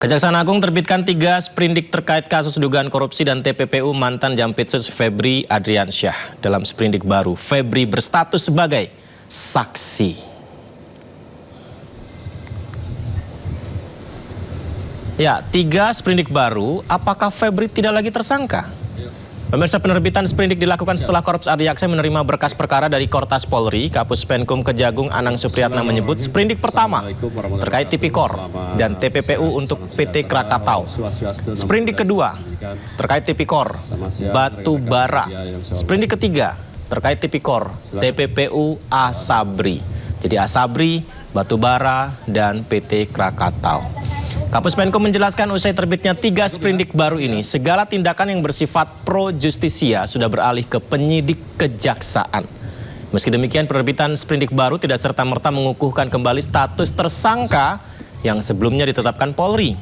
Kejaksaan Agung terbitkan 3 sprindik terkait kasus dugaan korupsi dan TPPU mantan Jampitsus Febri Adriansyah. Dalam sprindik baru, Febri berstatus sebagai saksi. Ya, 3 sprindik baru, apakah Febri tidak lagi tersangka? Pemirsa, penerbitan sprindik dilakukan setelah Korps Adi Aksa menerima berkas perkara dari Kortas Polri. Kapus Penkum Kejagung Anang Supriyatna menyebut sprindik pertama terkait Tipikor dan TPPU untuk PT Krakatau. Sprindik kedua terkait Tipikor Batu Bara. Sprindik ketiga terkait Tipikor TPPU Asabri. Jadi Asabri, Batu Bara, dan PT Krakatau. Kapus Penkum menjelaskan usai terbitnya 3 sprindik baru ini, segala tindakan yang bersifat pro justisia sudah beralih ke penyidik kejaksaan. Meski demikian, penerbitan sprindik baru tidak serta-merta mengukuhkan kembali status tersangka yang sebelumnya ditetapkan Polri.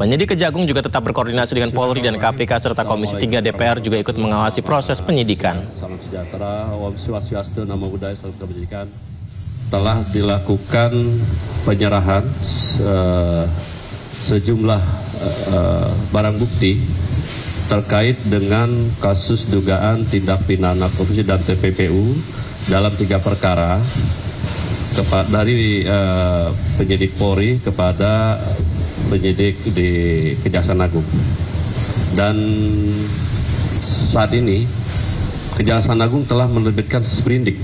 Penyidik Kejagung juga tetap berkoordinasi dengan Polri dan KPK serta Komisi 3 DPR juga ikut mengawasi proses penyidikan. Salam sejahtera, Om Swastiastu, Namo Buddhaya, Salam Kebajikan. Telah dilakukan penyerahan sejumlah barang bukti terkait dengan kasus dugaan tindak pidana korupsi dan TPPU dalam 3 perkara dari penyidik Polri kepada penyidik di Kejaksaan Agung. Dan saat ini Kejaksaan Agung telah menerbitkan sprindik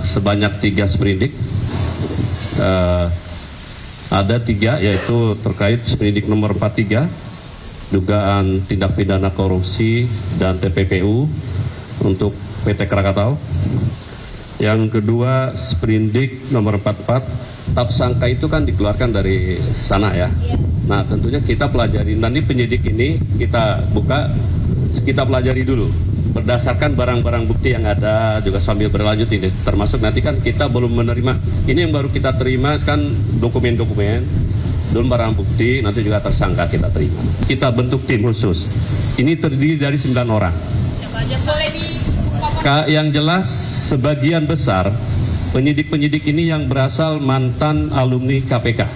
sebanyak 3 sprindik. Ada 3, yaitu terkait sprindik nomor 43 dugaan tindak pidana korupsi dan TPPU untuk PT Krakatau. Yang kedua sprindik nomor 44, tetap sangka itu kan dikeluarkan dari sana ya. Nah tentunya kita pelajari, nanti penyidik ini kita buka, kita pelajari dulu berdasarkan barang-barang bukti yang ada, juga sambil berlanjut ini, termasuk nanti kan kita belum menerima, ini yang baru kita terima kan dokumen-dokumen, belum barang bukti, nanti juga tersangka kita terima. Kita bentuk tim khusus, ini terdiri dari 9 orang. Yang jelas sebagian besar penyidik-penyidik ini yang berasal mantan alumni KPK,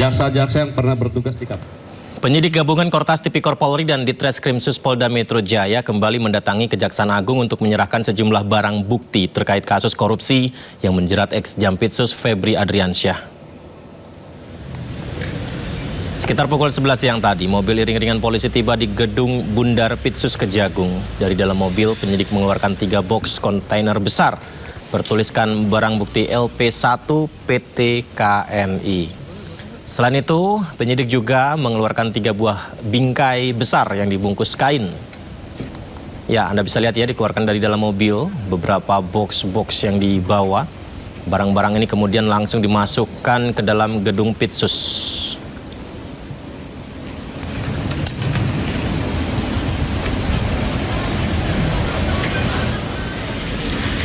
jaksa-jaksa yang pernah bertugas di KPK. Penyidik gabungan Kortas Tipikor Polri dan Ditreskrimsus Polda Metro Jaya kembali mendatangi Kejaksaan Agung untuk menyerahkan sejumlah barang bukti terkait kasus korupsi yang menjerat ex-Jampitsus Febri Adriansyah. Sekitar pukul 11 siang tadi, mobil iring-iringan polisi tiba di gedung Bundar Pitsus Kejagung. Dari dalam mobil, penyidik mengeluarkan 3 box kontainer besar bertuliskan barang bukti LP1 PT KNI. Selain itu, penyidik juga mengeluarkan 3 buah bingkai besar yang dibungkus kain. Ya, Anda bisa lihat ya, dikeluarkan dari dalam mobil, beberapa box-box yang dibawa. Barang-barang ini kemudian langsung dimasukkan ke dalam gedung Pitsus.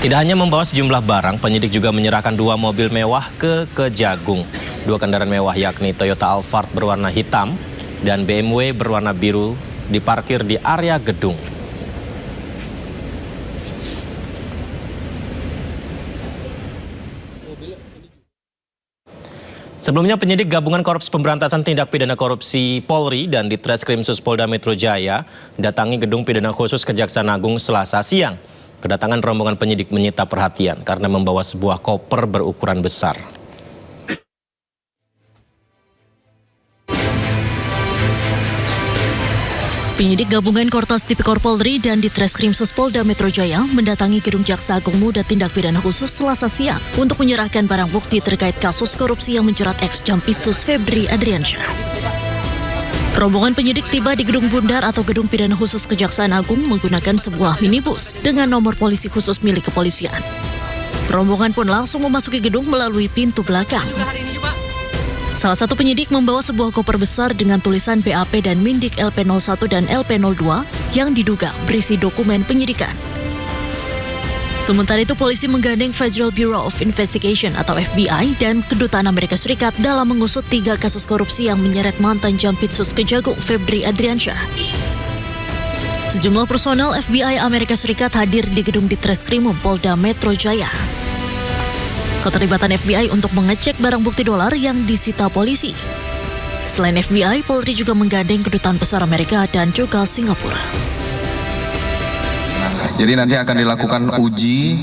Tidak hanya membawa sejumlah barang, penyidik juga menyerahkan 2 mobil mewah ke Kejagung. 2 kendaraan mewah yakni Toyota Alphard berwarna hitam dan BMW berwarna biru diparkir di area gedung. Sebelumnya penyidik gabungan Korps Pemberantasan Tindak Pidana Korupsi Polri dan Ditreskrimsus Polda Metro Jaya datangi gedung pidana khusus Kejaksaan Agung Selasa siang. Kedatangan rombongan penyidik menyita perhatian karena membawa sebuah koper berukuran besar. Penyidik gabungan Kortas Tipikor Polri dan Ditreskrimsus Polda Metro Jaya mendatangi gedung Jaksa Agung Muda Tindak Pidana Khusus Selasa siang untuk menyerahkan barang bukti terkait kasus korupsi yang menjerat ex-Jampitsus Febri Adriansyah. Rombongan penyidik tiba di gedung Bundar atau Gedung Pidana Khusus Kejaksaan Agung menggunakan sebuah minibus dengan nomor polisi khusus milik kepolisian. Rombongan pun langsung memasuki gedung melalui pintu belakang. Salah satu penyidik membawa sebuah koper besar dengan tulisan BAP dan Mindik LP01 dan LP02 yang diduga berisi dokumen penyidikan. Sementara itu, polisi menggandeng Federal Bureau of Investigation atau FBI dan Kedutaan Amerika Serikat dalam mengusut 3 kasus korupsi yang menyeret mantan Jampitsus Kejagung Febri Adriansyah. Sejumlah personel FBI Amerika Serikat hadir di gedung Ditreskrimum Polda Metro Jaya. keterlibatan FBI untuk mengecek barang bukti dolar yang disita polisi. Selain FBI, Polri juga menggandeng kedutaan besar Amerika dan juga Singapura. Jadi nanti akan dilakukan uji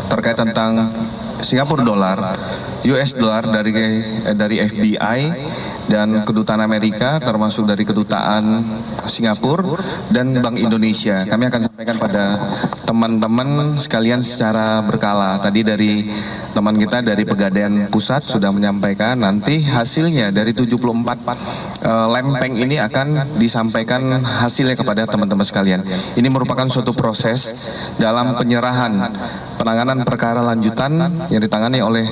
terkait tentang Singapura dolar, US dolar dari FBI dan kedutaan Amerika, termasuk dari kedutaan Singapura dan Bank Indonesia. Kami akan sampaikan pada teman-teman sekalian secara berkala. Tadi dari teman kita dari Pegadaian Pusat sudah menyampaikan, nanti hasilnya dari 74 lempeng ini akan disampaikan hasilnya kepada teman-teman sekalian. Ini merupakan suatu proses dalam penyerahan penanganan perkara lanjutan yang ditangani oleh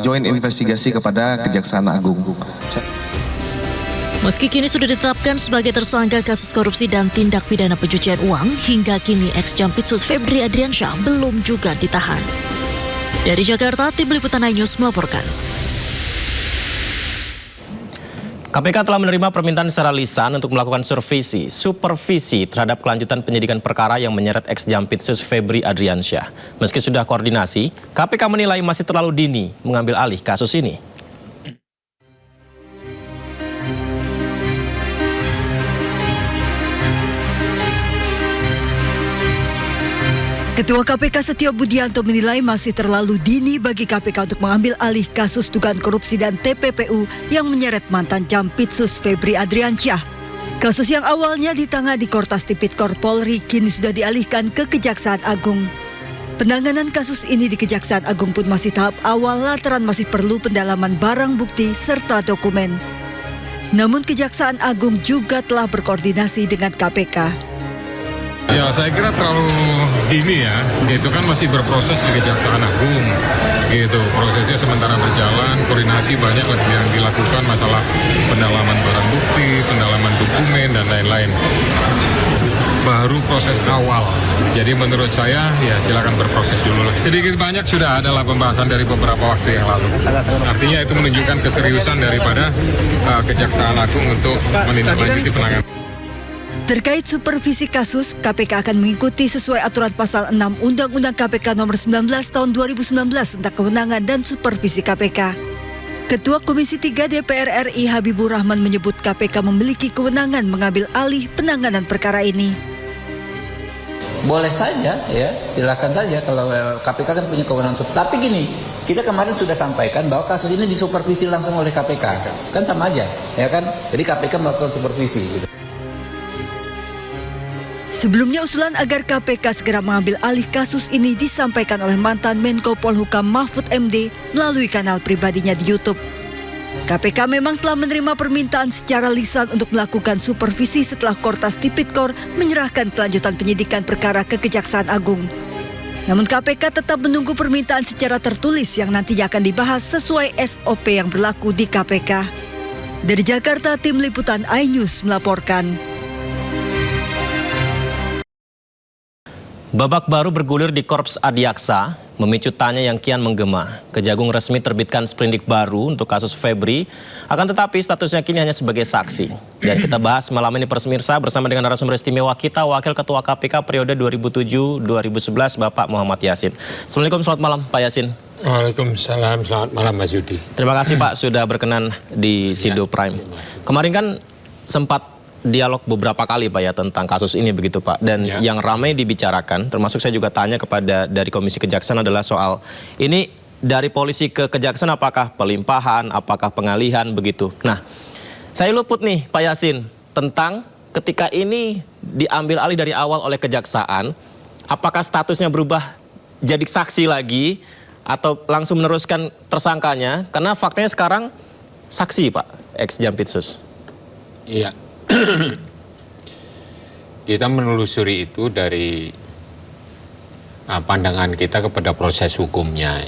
Joint Investigasi kepada Kejaksaan Agung. Meski kini sudah ditetapkan sebagai tersangka kasus korupsi dan tindak pidana pencucian uang, hingga kini ex-Jampitsus Febri Adriansyah belum juga ditahan. Dari Jakarta, Tim Liputan iNews melaporkan. KPK telah menerima permintaan secara lisan untuk melakukan supervisi terhadap kelanjutan penyidikan perkara yang menyeret ex-Jampitsus Febri Adriansyah. Meski sudah koordinasi, KPK menilai masih terlalu dini mengambil alih kasus ini. Ketua KPK Setio Budianto menilai masih terlalu dini bagi KPK untuk mengambil alih kasus dugaan korupsi dan TPPU yang menyeret mantan Jampitsus Febri Adriansyah. Kasus yang awalnya ditangani Kortas Tipikor Polri kini sudah dialihkan ke Kejaksaan Agung. Penanganan kasus ini di Kejaksaan Agung pun masih tahap awal lantaran masih perlu pendalaman barang bukti serta dokumen. Namun Kejaksaan Agung juga telah berkoordinasi dengan KPK. Ya, saya kira terlalu dini ya. Itu kan masih berproses di Kejaksaan Agung. Gitu, prosesnya sementara berjalan, koordinasi banyak lagi yang dilakukan, masalah pendalaman barang bukti, pendalaman dokumen dan lain-lain. Baru proses awal. Jadi menurut saya ya silakan berproses dulu. Sedikit banyak sudah adalah pembahasan dari beberapa waktu yang lalu. Artinya itu menunjukkan keseriusan daripada Kejaksaan Agung untuk menindaklanjuti penanganan. Terkait supervisi kasus, KPK akan mengikuti sesuai aturan pasal 6 Undang-Undang KPK nomor 19 tahun 2019 tentang kewenangan dan supervisi KPK. Ketua Komisi 3 DPR RI Habibur Rahman menyebut KPK memiliki kewenangan mengambil alih penanganan perkara ini. Boleh saja ya, silakan saja kalau KPK kan punya kewenangan. Tapi gini, kita kemarin sudah sampaikan bahwa kasus ini disupervisi langsung oleh KPK. Kan sama aja, ya kan? Jadi KPK melakukan supervisi gitu. Sebelumnya usulan agar KPK segera mengambil alih kasus ini disampaikan oleh mantan Menko Polhukam Mahfud MD melalui kanal pribadinya di YouTube. KPK memang telah menerima permintaan secara lisan untuk melakukan supervisi setelah Kortas Tipikor menyerahkan kelanjutan penyidikan perkara ke Kejaksaan Agung. Namun KPK tetap menunggu permintaan secara tertulis yang nantinya akan dibahas sesuai SOP yang berlaku di KPK. Dari Jakarta, Tim Liputan iNews melaporkan. Babak baru bergulir di Korps Adiaksa, memicu tanya yang kian menggema. Kejagung resmi terbitkan sprindik baru untuk kasus Febri, akan tetapi statusnya kini hanya sebagai saksi. Dan kita bahas malam ini pemirsa bersama dengan narasumber istimewa kita, Wakil Ketua KPK periode 2007-2011, Bapak Muhammad Yasin. Assalamualaikum, selamat malam Pak Yasin. Waalaikumsalam, selamat malam Mas Yudi. Terima kasih Pak sudah berkenan di Sido Prime. Kemarin kan sempat dialog beberapa kali Pak ya tentang kasus ini begitu Pak, dan yang ramai dibicarakan termasuk saya juga tanya kepada dari Komisi Kejaksaan adalah soal ini dari polisi ke kejaksaan apakah pelimpahan, apakah pengalihan begitu. Nah, saya luput nih Pak Yasin tentang ketika ini diambil alih dari awal oleh kejaksaan, apakah statusnya berubah jadi saksi lagi atau langsung meneruskan tersangkanya, karena faktanya sekarang saksi Pak ex-Jampitsus. Iya. Kita menelusuri itu dari pandangan kita kepada proses hukumnya.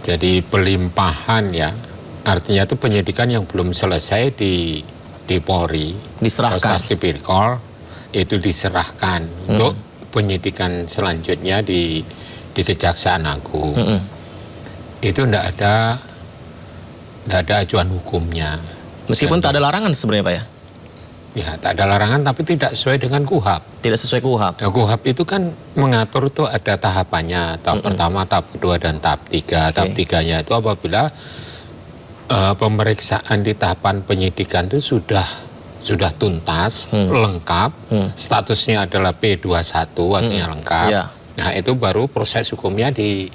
Jadi pelimpahan ya, artinya itu penyidikan yang belum selesai di Polri, diserahkan. Kortas Tipikor itu diserahkan untuk penyidikan selanjutnya di Kejaksaan Agung. Itu tidak ada acuan hukumnya. Meskipun tak ada larangan sebenarnya Pak ya? Ya, tak ada larangan tapi tidak sesuai dengan KUHP. Tidak sesuai KUHP. Ya, KUHP itu kan mengatur tuh ada tahapannya, tahap pertama, tahap kedua, dan tahap 3. Tahap 3-nya itu apabila pemeriksaan di tahapan penyidikan itu sudah tuntas, lengkap, statusnya adalah P21, artinya lengkap. Ya. Nah, itu baru proses hukumnya di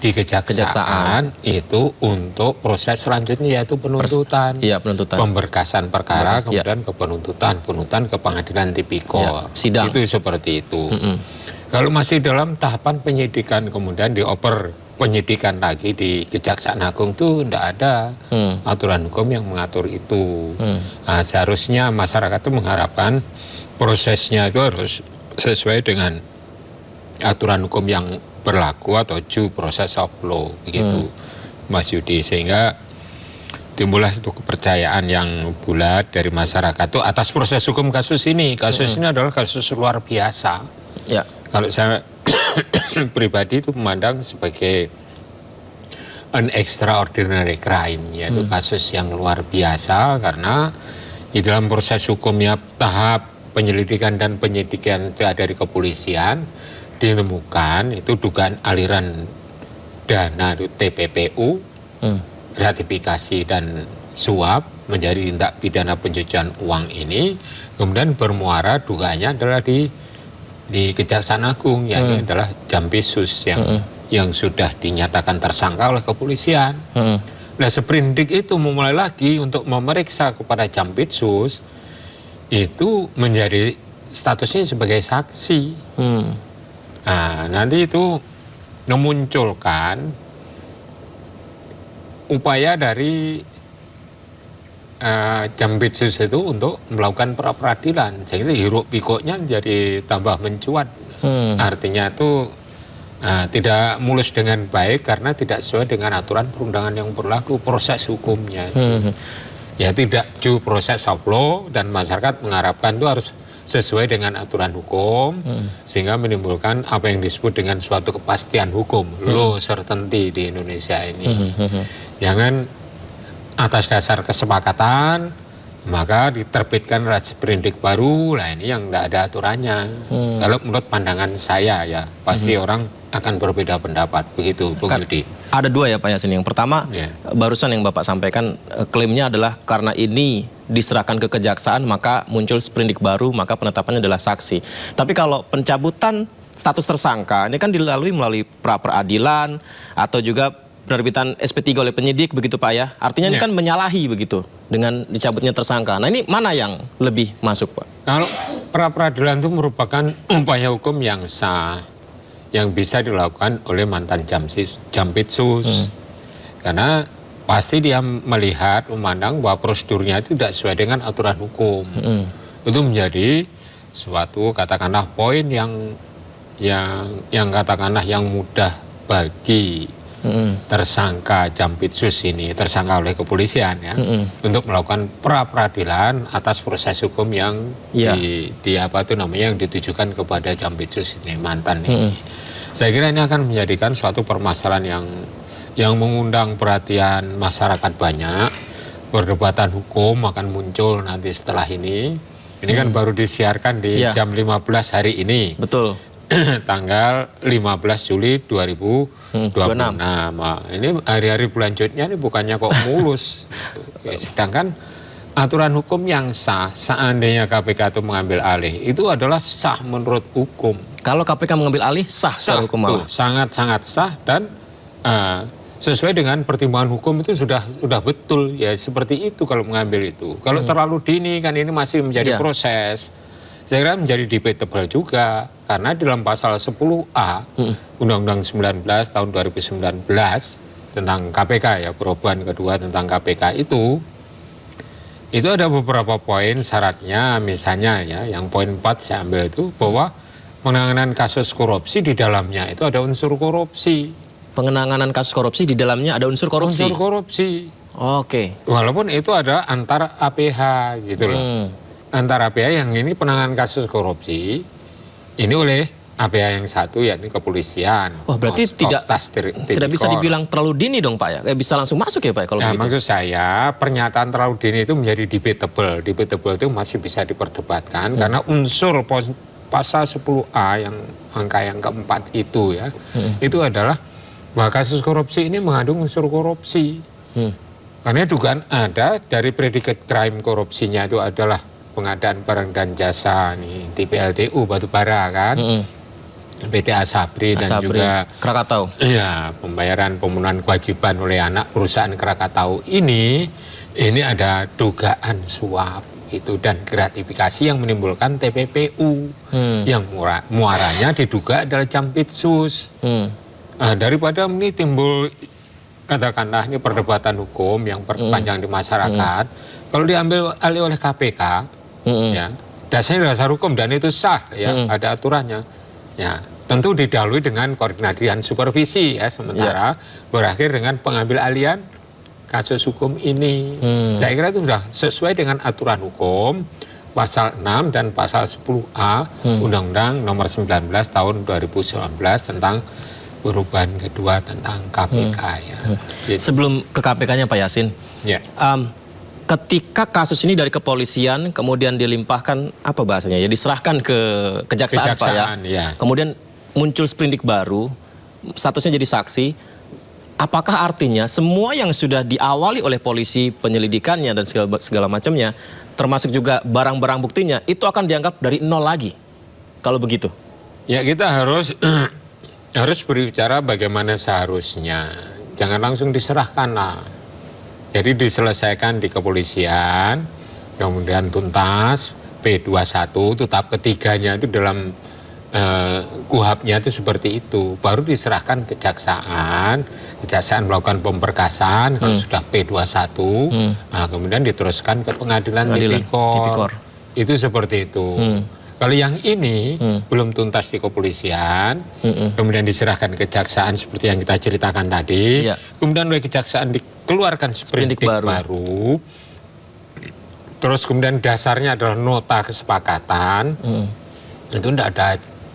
kejaksaan itu untuk proses selanjutnya yaitu penuntutan. Iya, penuntutan. Pemberkasan perkara, kemudian ke penuntutan ke pengadilan tipikor. Sidang. Itu seperti itu. Kalau masih dalam tahapan penyidikan kemudian dioper penyidikan lagi di Kejaksaan Agung itu tidak ada aturan hukum yang mengatur itu. Nah, seharusnya masyarakat itu mengharapkan prosesnya itu harus sesuai dengan aturan hukum yang berlaku atau due process of law begitu, Mas Yudi, sehingga timbullah itu kepercayaan yang bulat dari masyarakat itu atas proses hukum kasus ini. Kasus ini adalah kasus luar biasa. Ya. Kalau saya pribadi itu memandang sebagai an extraordinary crime, yaitu kasus yang luar biasa karena di dalam proses hukumnya tahap penyelidikan dan penyidikan itu ada di kepolisian, ditemukan itu dugaan aliran dana TPPU, gratifikasi dan suap menjadi tindak pidana pencucian uang ini, kemudian bermuara dugaannya adalah di Kejaksaan Agung, yakni adalah Jampisus yang sudah dinyatakan tersangka oleh kepolisian. Nah, seprindik itu memulai lagi untuk memeriksa kepada Jampisus itu menjadi statusnya sebagai saksi. Nah, nanti itu memunculkan upaya dari Jampisus itu untuk melakukan pra-peradilan, sehingga hiruk pikuknya jadi tambah mencuat. Artinya itu tidak mulus dengan baik karena tidak sesuai dengan aturan perundangan yang berlaku proses hukumnya. Ya, tidak due process of law, dan masyarakat mengharapkan itu harus sesuai dengan aturan hukum, sehingga menimbulkan apa yang disebut dengan suatu kepastian hukum, law certainty di Indonesia ini. Jangan atas dasar kesepakatan maka diterbitkan sprindik baru, lah ini yang tidak ada aturannya. Kalau menurut pandangan saya ya pasti orang akan berbeda pendapat begitu, Bung Yudi. Ada dua ya Pak Yasin. Yang pertama, barusan yang Bapak sampaikan klaimnya adalah karena ini diserahkan ke kejaksaan maka muncul sprindik baru, maka penetapannya adalah saksi. Tapi kalau pencabutan status tersangka ini kan dilalui melalui pra-peradilan atau juga penerbitan SP3 oleh penyidik begitu Pak ya. Artinya ini kan menyalahi begitu dengan dicabutnya tersangka. Nah, ini mana yang lebih masuk Pak? Kalau pra-peradilan itu merupakan upaya hukum yang sah, yang bisa dilakukan oleh mantan Jampitsus. Karena pasti dia melihat, memandang bahwa prosedurnya itu tidak sesuai dengan aturan hukum. Itu menjadi suatu katakanlah poin yang katakanlah yang mudah bagi tersangka Jampitsus ini, tersangka oleh kepolisian ya, untuk melakukan pra-peradilan atas proses hukum yang yang ditujukan kepada Jampitsus ini, mantan ini. Saya kira ini akan menjadikan suatu permasalahan yang mengundang perhatian masyarakat banyak. Perdebatan hukum akan muncul nanti setelah ini. Ini kan baru disiarkan di jam 15 hari ini. Betul. Tanggal 15 Juli 2026. Ini hari-hari selanjutnya ini bukannya kok mulus. Sedangkan aturan hukum yang sah, seandainya KPK itu mengambil alih, itu adalah sah menurut hukum. Kalau KPK mengambil alih, sah secara hukum malah. Sangat-sangat sah dan sesuai dengan pertimbangan hukum itu sudah betul ya, seperti itu kalau mengambil itu. Kalau terlalu dini kan ini masih menjadi proses. Saya kira menjadi debatable juga karena dalam pasal 10A Undang-Undang 19 tahun 2019 tentang KPK ya, perubahan kedua tentang KPK itu ada beberapa poin syaratnya, misalnya ya yang poin 4 saya ambil itu bahwa penanganan kasus korupsi di dalamnya itu ada unsur korupsi. Pengenanganan kasus korupsi di dalamnya ada unsur korupsi. Unsur korupsi. Oke. Walaupun itu ada antar APH gitu loh. Antara APH yang ini penanganan kasus korupsi ini oleh APA yang satu yakni kepolisian. Wah, berarti tidak bisa Tipikor. dibilang terlalu dini dong Pak ya? Bisa langsung masuk ya Pak ya, kalau Nah, begitu? maksud saya pernyataan terlalu dini itu menjadi debatable. Debatable itu masih bisa diperdebatkan karena unsur pasal 10A yang angka yang keempat itu ya, itu adalah bahwa kasus korupsi ini mengandung unsur korupsi. Karena dugaan ada dari predikat crime korupsinya itu adalah pengadaan barang dan jasa nih di PLTU batubara kan. PT Asabri dan juga Krakatau. Iya, pembayaran pemenuhan kewajiban oleh anak perusahaan Krakatau ini ada dugaan suap itu dan gratifikasi yang menimbulkan TPPU yang muaranya diduga adalah Jampitsus. Nah, daripada ini timbul katakanlah ini perdebatan hukum yang berpanjang di masyarakat, kalau diambil alih oleh KPK, ya dasarnya dasar hukum dan itu sah ya, ada aturannya. Ya, tentu didahului dengan koordinasi dan supervisi ya, sementara berakhir dengan pengambil alihan kasus hukum ini. Saya kira itu sudah sesuai dengan aturan hukum pasal 6 dan pasal 10A Undang-Undang nomor 19 tahun 2019 tentang perubahan kedua tentang KPK ya. Jadi, Sebelum ke KPK-nya Pak Yasin, ya. Ketika kasus ini dari kepolisian kemudian dilimpahkan apa bahasanya ya, diserahkan ke kejaksaan Pak ya. Kemudian muncul sprindik baru, statusnya jadi saksi. Apakah artinya semua yang sudah diawali oleh polisi penyelidikannya dan segala macamnya, termasuk juga barang-barang buktinya, itu akan dianggap dari nol lagi? Kalau begitu? Ya, kita harus berbicara bagaimana seharusnya. Jangan langsung diserahkan lah. Jadi diselesaikan di kepolisian, kemudian tuntas, P21 itu tahap ketiganya itu dalam KUHAP-nya itu seperti itu. Baru diserahkan kejaksaan melakukan pemberkasan, kalau sudah P21, nah, kemudian diteruskan ke pengadilan tipikor. Itu seperti itu. Kalau yang ini belum tuntas di kepolisian, kemudian diserahkan kejaksaan seperti yang kita ceritakan tadi, kemudian oleh kejaksaan dikeluarkan sprindik baru, terus kemudian dasarnya adalah nota kesepakatan, itu tidak ada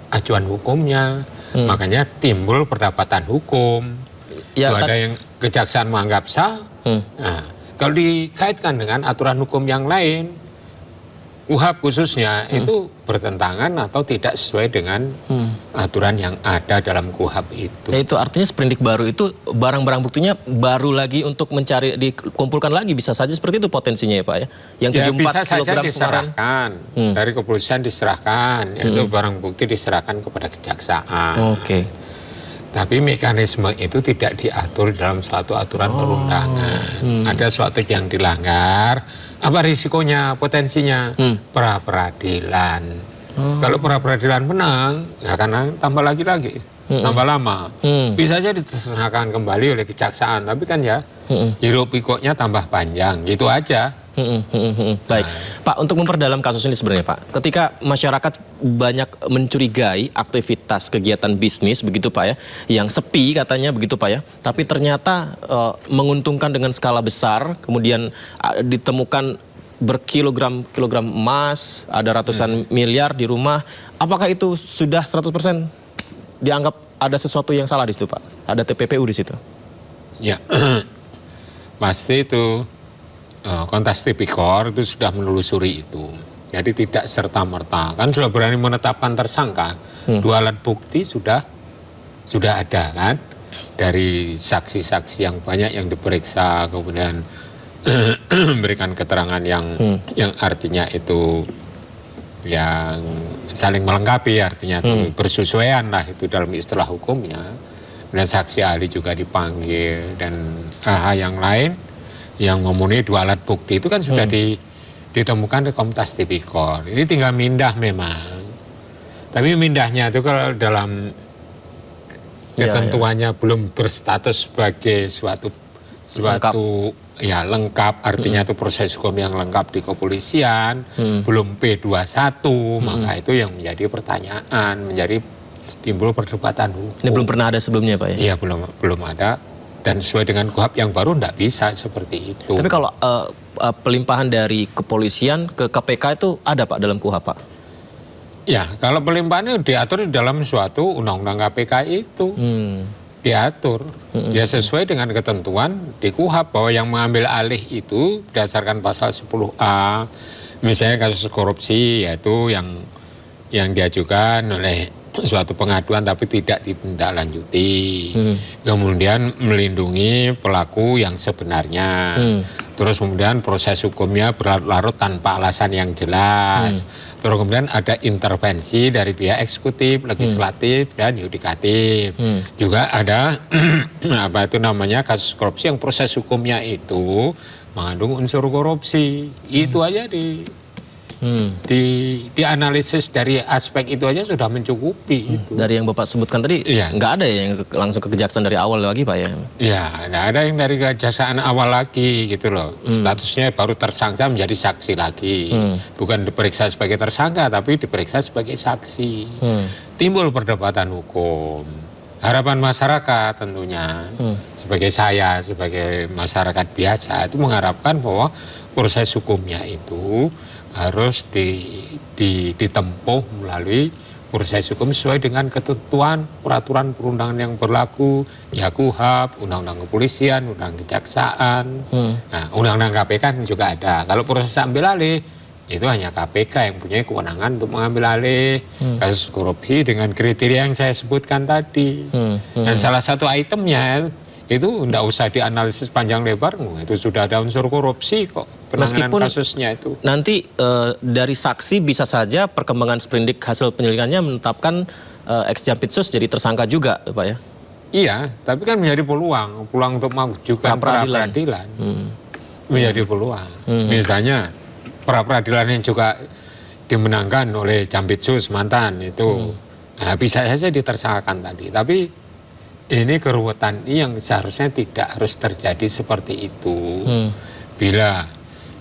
acuan hukumnya, makanya timbul perdebatan hukum. Ya, ada yang kejaksaan menganggap sah. Nah, kalau dikaitkan dengan aturan hukum yang lain, KUHAP khususnya itu bertentangan atau tidak sesuai dengan aturan yang ada dalam KUHAP itu. Ya, itu artinya sprindik baru itu barang-barang buktinya baru lagi untuk mencari, dikumpulkan lagi, bisa saja seperti itu potensinya ya Pak ya? Yang ya 74 bisa saja kilogram diserahkan, dari kepolisian diserahkan, yaitu barang bukti diserahkan kepada kejaksaan. Oke. Tapi mekanisme itu tidak diatur dalam suatu aturan perundangan. Ada suatu yang dilanggar, apa risikonya, potensinya? Pra-peradilan. Kalau pra-peradilan menang, ya akan tambah lagi, tambah lama. Bisa saja diteruskan kembali oleh kejaksaan, tapi kan ya hiruk pikuknya tambah panjang, gitu aja. Baik, Pak, untuk memperdalam kasus ini sebenarnya Pak, ketika masyarakat banyak mencurigai aktivitas kegiatan bisnis begitu Pak ya, yang sepi katanya begitu Pak ya, tapi ternyata menguntungkan dengan skala besar, kemudian ditemukan berkilogram-kilogram emas, ada ratusan miliar di rumah, apakah itu sudah 100% dianggap ada sesuatu yang salah di situ Pak? Ada TPPU di situ? Ya, pasti itu. Kontas tipikor itu sudah menelusuri itu. Jadi tidak serta-merta. Kan sudah berani menetapkan tersangka. Dua alat bukti sudah ada kan. Dari saksi-saksi yang banyak yang diperiksa. Kemudian memberikan keterangan yang artinya itu yang saling melengkapi. Artinya itu bersesuaian lah itu dalam istilah hukumnya. Dan saksi ahli juga dipanggil. Dan hal yang lain yang memenuhi dua alat bukti itu kan sudah ditemukan di Kompas Tipikor. Ini tinggal mindah memang. Tapi mindahnya itu kalau dalam ketentuannya belum berstatus sebagai suatu ya lengkap, artinya itu proses hukum yang lengkap di kepolisian, belum P21, maka itu yang menjadi pertanyaan, menjadi timbul perdebatan hukum. Ini belum pernah ada sebelumnya Pak ya? Iya, belum ada. Dan sesuai dengan KUHAP yang baru tidak bisa seperti itu. Tapi kalau pelimpahan dari kepolisian ke KPK itu ada Pak dalam KUHAP Pak? Ya, kalau pelimpahannya diatur di dalam suatu undang-undang KPK itu. Diatur. Ya sesuai dengan ketentuan di KUHP bahwa yang mengambil alih itu berdasarkan pasal 10A, misalnya kasus korupsi, yaitu yang diajukan oleh suatu pengaduan tapi tidak ditindaklanjuti. Kemudian melindungi pelaku yang sebenarnya. Terus kemudian proses hukumnya berlarut-larut tanpa alasan yang jelas. Terus kemudian ada intervensi dari pihak eksekutif, legislatif, dan yudikatif. Juga ada apa itu namanya kasus korupsi yang proses hukumnya itu mengandung unsur korupsi. Itu aja dianalisis dari aspek itu aja sudah mencukupi. Dari yang Bapak sebutkan tadi, nggak ada ya yang langsung ke kejaksaan dari awal lagi Pak ya? Ya, nggak ada yang dari kejaksaan awal lagi gitu loh. Statusnya baru tersangka menjadi saksi lagi. Bukan diperiksa sebagai tersangka, tapi diperiksa sebagai saksi. Timbul perdebatan hukum. Harapan masyarakat tentunya, sebagai saya, sebagai masyarakat biasa, itu mengharapkan bahwa proses hukumnya itu harus ditempuh melalui proses hukum sesuai dengan ketentuan peraturan perundangan yang berlaku, ya KUHP, undang-undang kepolisian, undang-undang kejaksaan, nah undang-undang KPK juga ada. Kalau proses ambil alih itu hanya KPK yang punya kewenangan untuk mengambil alih kasus korupsi dengan kriteria yang saya sebutkan tadi. Dan salah satu itemnya itu tidak usah dianalisis panjang lebar, itu sudah ada unsur korupsi kok. Penanganan Meskipun kasusnya itu. Nanti dari saksi bisa saja perkembangan sprindik hasil penyelidikannya menetapkan ex-Jampitsus jadi tersangka juga Pak ya? Iya, tapi kan menjadi peluang untuk mengajukan pra-peradilan. Menjadi peluang. Misalnya pra-peradilan yang juga dimenangkan oleh Jampitsus mantan itu nah, bisa saja ditersangkakan tadi. Tapi ini keruwetan yang seharusnya tidak harus terjadi seperti itu. Bila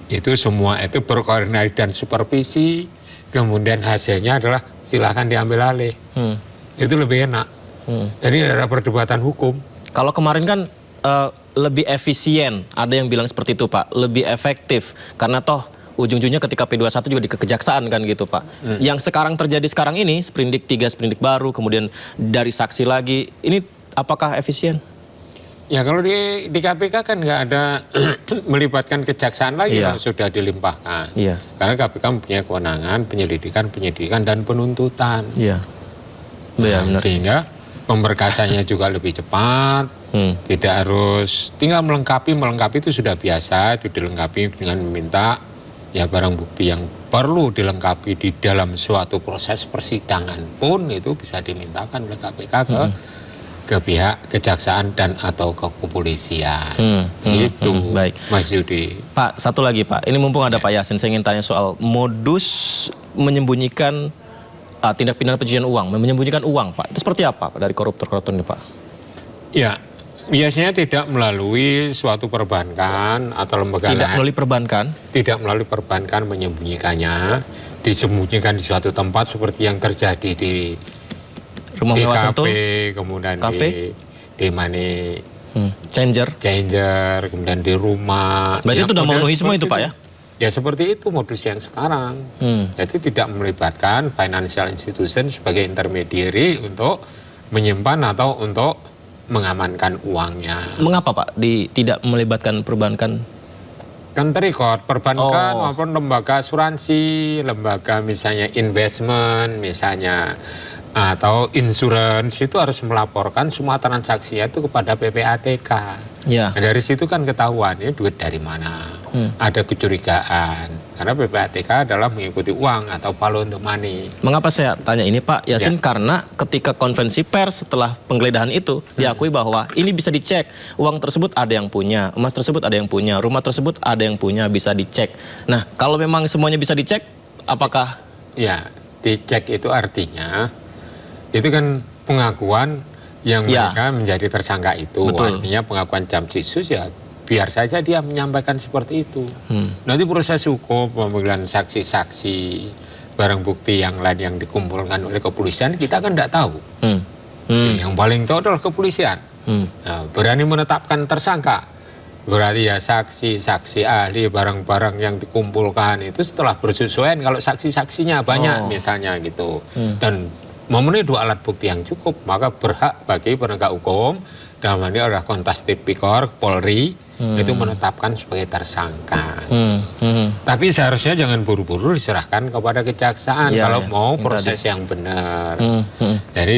itu semua itu berkoordinasi dan supervisi, kemudian hasilnya adalah silakan diambil alih. Itu lebih enak. Jadi ada perdebatan hukum. Kalau kemarin kan lebih efisien, ada yang bilang seperti itu Pak, lebih efektif karena toh ujung-ujungnya ketika P21 juga di kejaksaan kan gitu Pak. Yang sekarang terjadi sekarang ini, sprindik 3, sprindik baru, kemudian dari saksi lagi, ini apakah efisien? Ya kalau di KPK kan nggak ada melibatkan kejaksaan lagi kalau sudah dilimpahkan. Karena KPK mempunyai kewenangan penyidikan dan penuntutan. Sehingga pemberkasannya juga lebih cepat, tidak harus tinggal melengkapi itu sudah biasa, itu dilengkapi dengan meminta ya barang bukti yang perlu dilengkapi di dalam suatu proses persidangan pun itu bisa dimintakan oleh KPK ke pihak kejaksaan dan atau ke kepolisian. Itu baik. Mas Yudi. Pak, satu lagi Pak, ini mumpung ada Pak Yasin, saya ingin tanya soal modus menyembunyikan tindak pidana pencucian uang, menyembunyikan uang Pak. Itu seperti apa Pak dari koruptor-koruptor ini Pak? Ya, biasanya tidak melalui suatu perbankan atau lembaga lain. Tidak melalui perbankan? Tidak melalui perbankan menyembunyikannya, disembunyikan di suatu tempat seperti yang terjadi di Rumah di Mewah Sentul, kemudian kafe, di money changer, kemudian di rumah. Berarti itu udah memenuhi semua itu Pak ya? Ya seperti itu modus yang sekarang. Jadi tidak melibatkan financial institution sebagai intermediary untuk menyimpan atau untuk mengamankan uangnya. Mengapa Pak tidak melibatkan perbankan? Kan terikot perbankan maupun lembaga asuransi, lembaga misalnya investment misalnya, atau insurance itu harus melaporkan semua transaksinya itu kepada PPATK. Nah, dari situ kan ketahuan ya duit dari mana. Ada kecurigaan karena PPATK adalah mengikuti uang atau follow the money. Mengapa saya tanya ini Pak Yasin? Karena ketika konferensi pers setelah penggeledahan itu diakui bahwa ini bisa dicek, uang tersebut ada yang punya, emas tersebut ada yang punya, rumah tersebut ada yang punya, bisa dicek. Nah kalau memang semuanya bisa dicek, apakah? Ya, dicek itu artinya itu kan pengakuan yang mereka menjadi tersangka itu. Artinya pengakuan Jampitsus ya biar saja dia menyampaikan seperti itu. Nanti proses hukum, pemanggilan saksi-saksi, barang bukti yang lain yang dikumpulkan oleh kepolisian kita kan tidak tahu. Yang paling tahu adalah kepolisian. Nah, berani menetapkan tersangka Berarti ya saksi ahli, barang-barang yang dikumpulkan itu setelah bersesuaian kalau saksi-saksinya banyak misalnya gitu. Dan memenuhi 2 alat bukti yang cukup, maka berhak bagi penegak hukum, dalam hal ini adalah Kontas Tipikor, Polri, itu menetapkan sebagai tersangka. Tapi seharusnya jangan buru-buru diserahkan kepada kejaksaan kalau mau proses yang benar. Jadi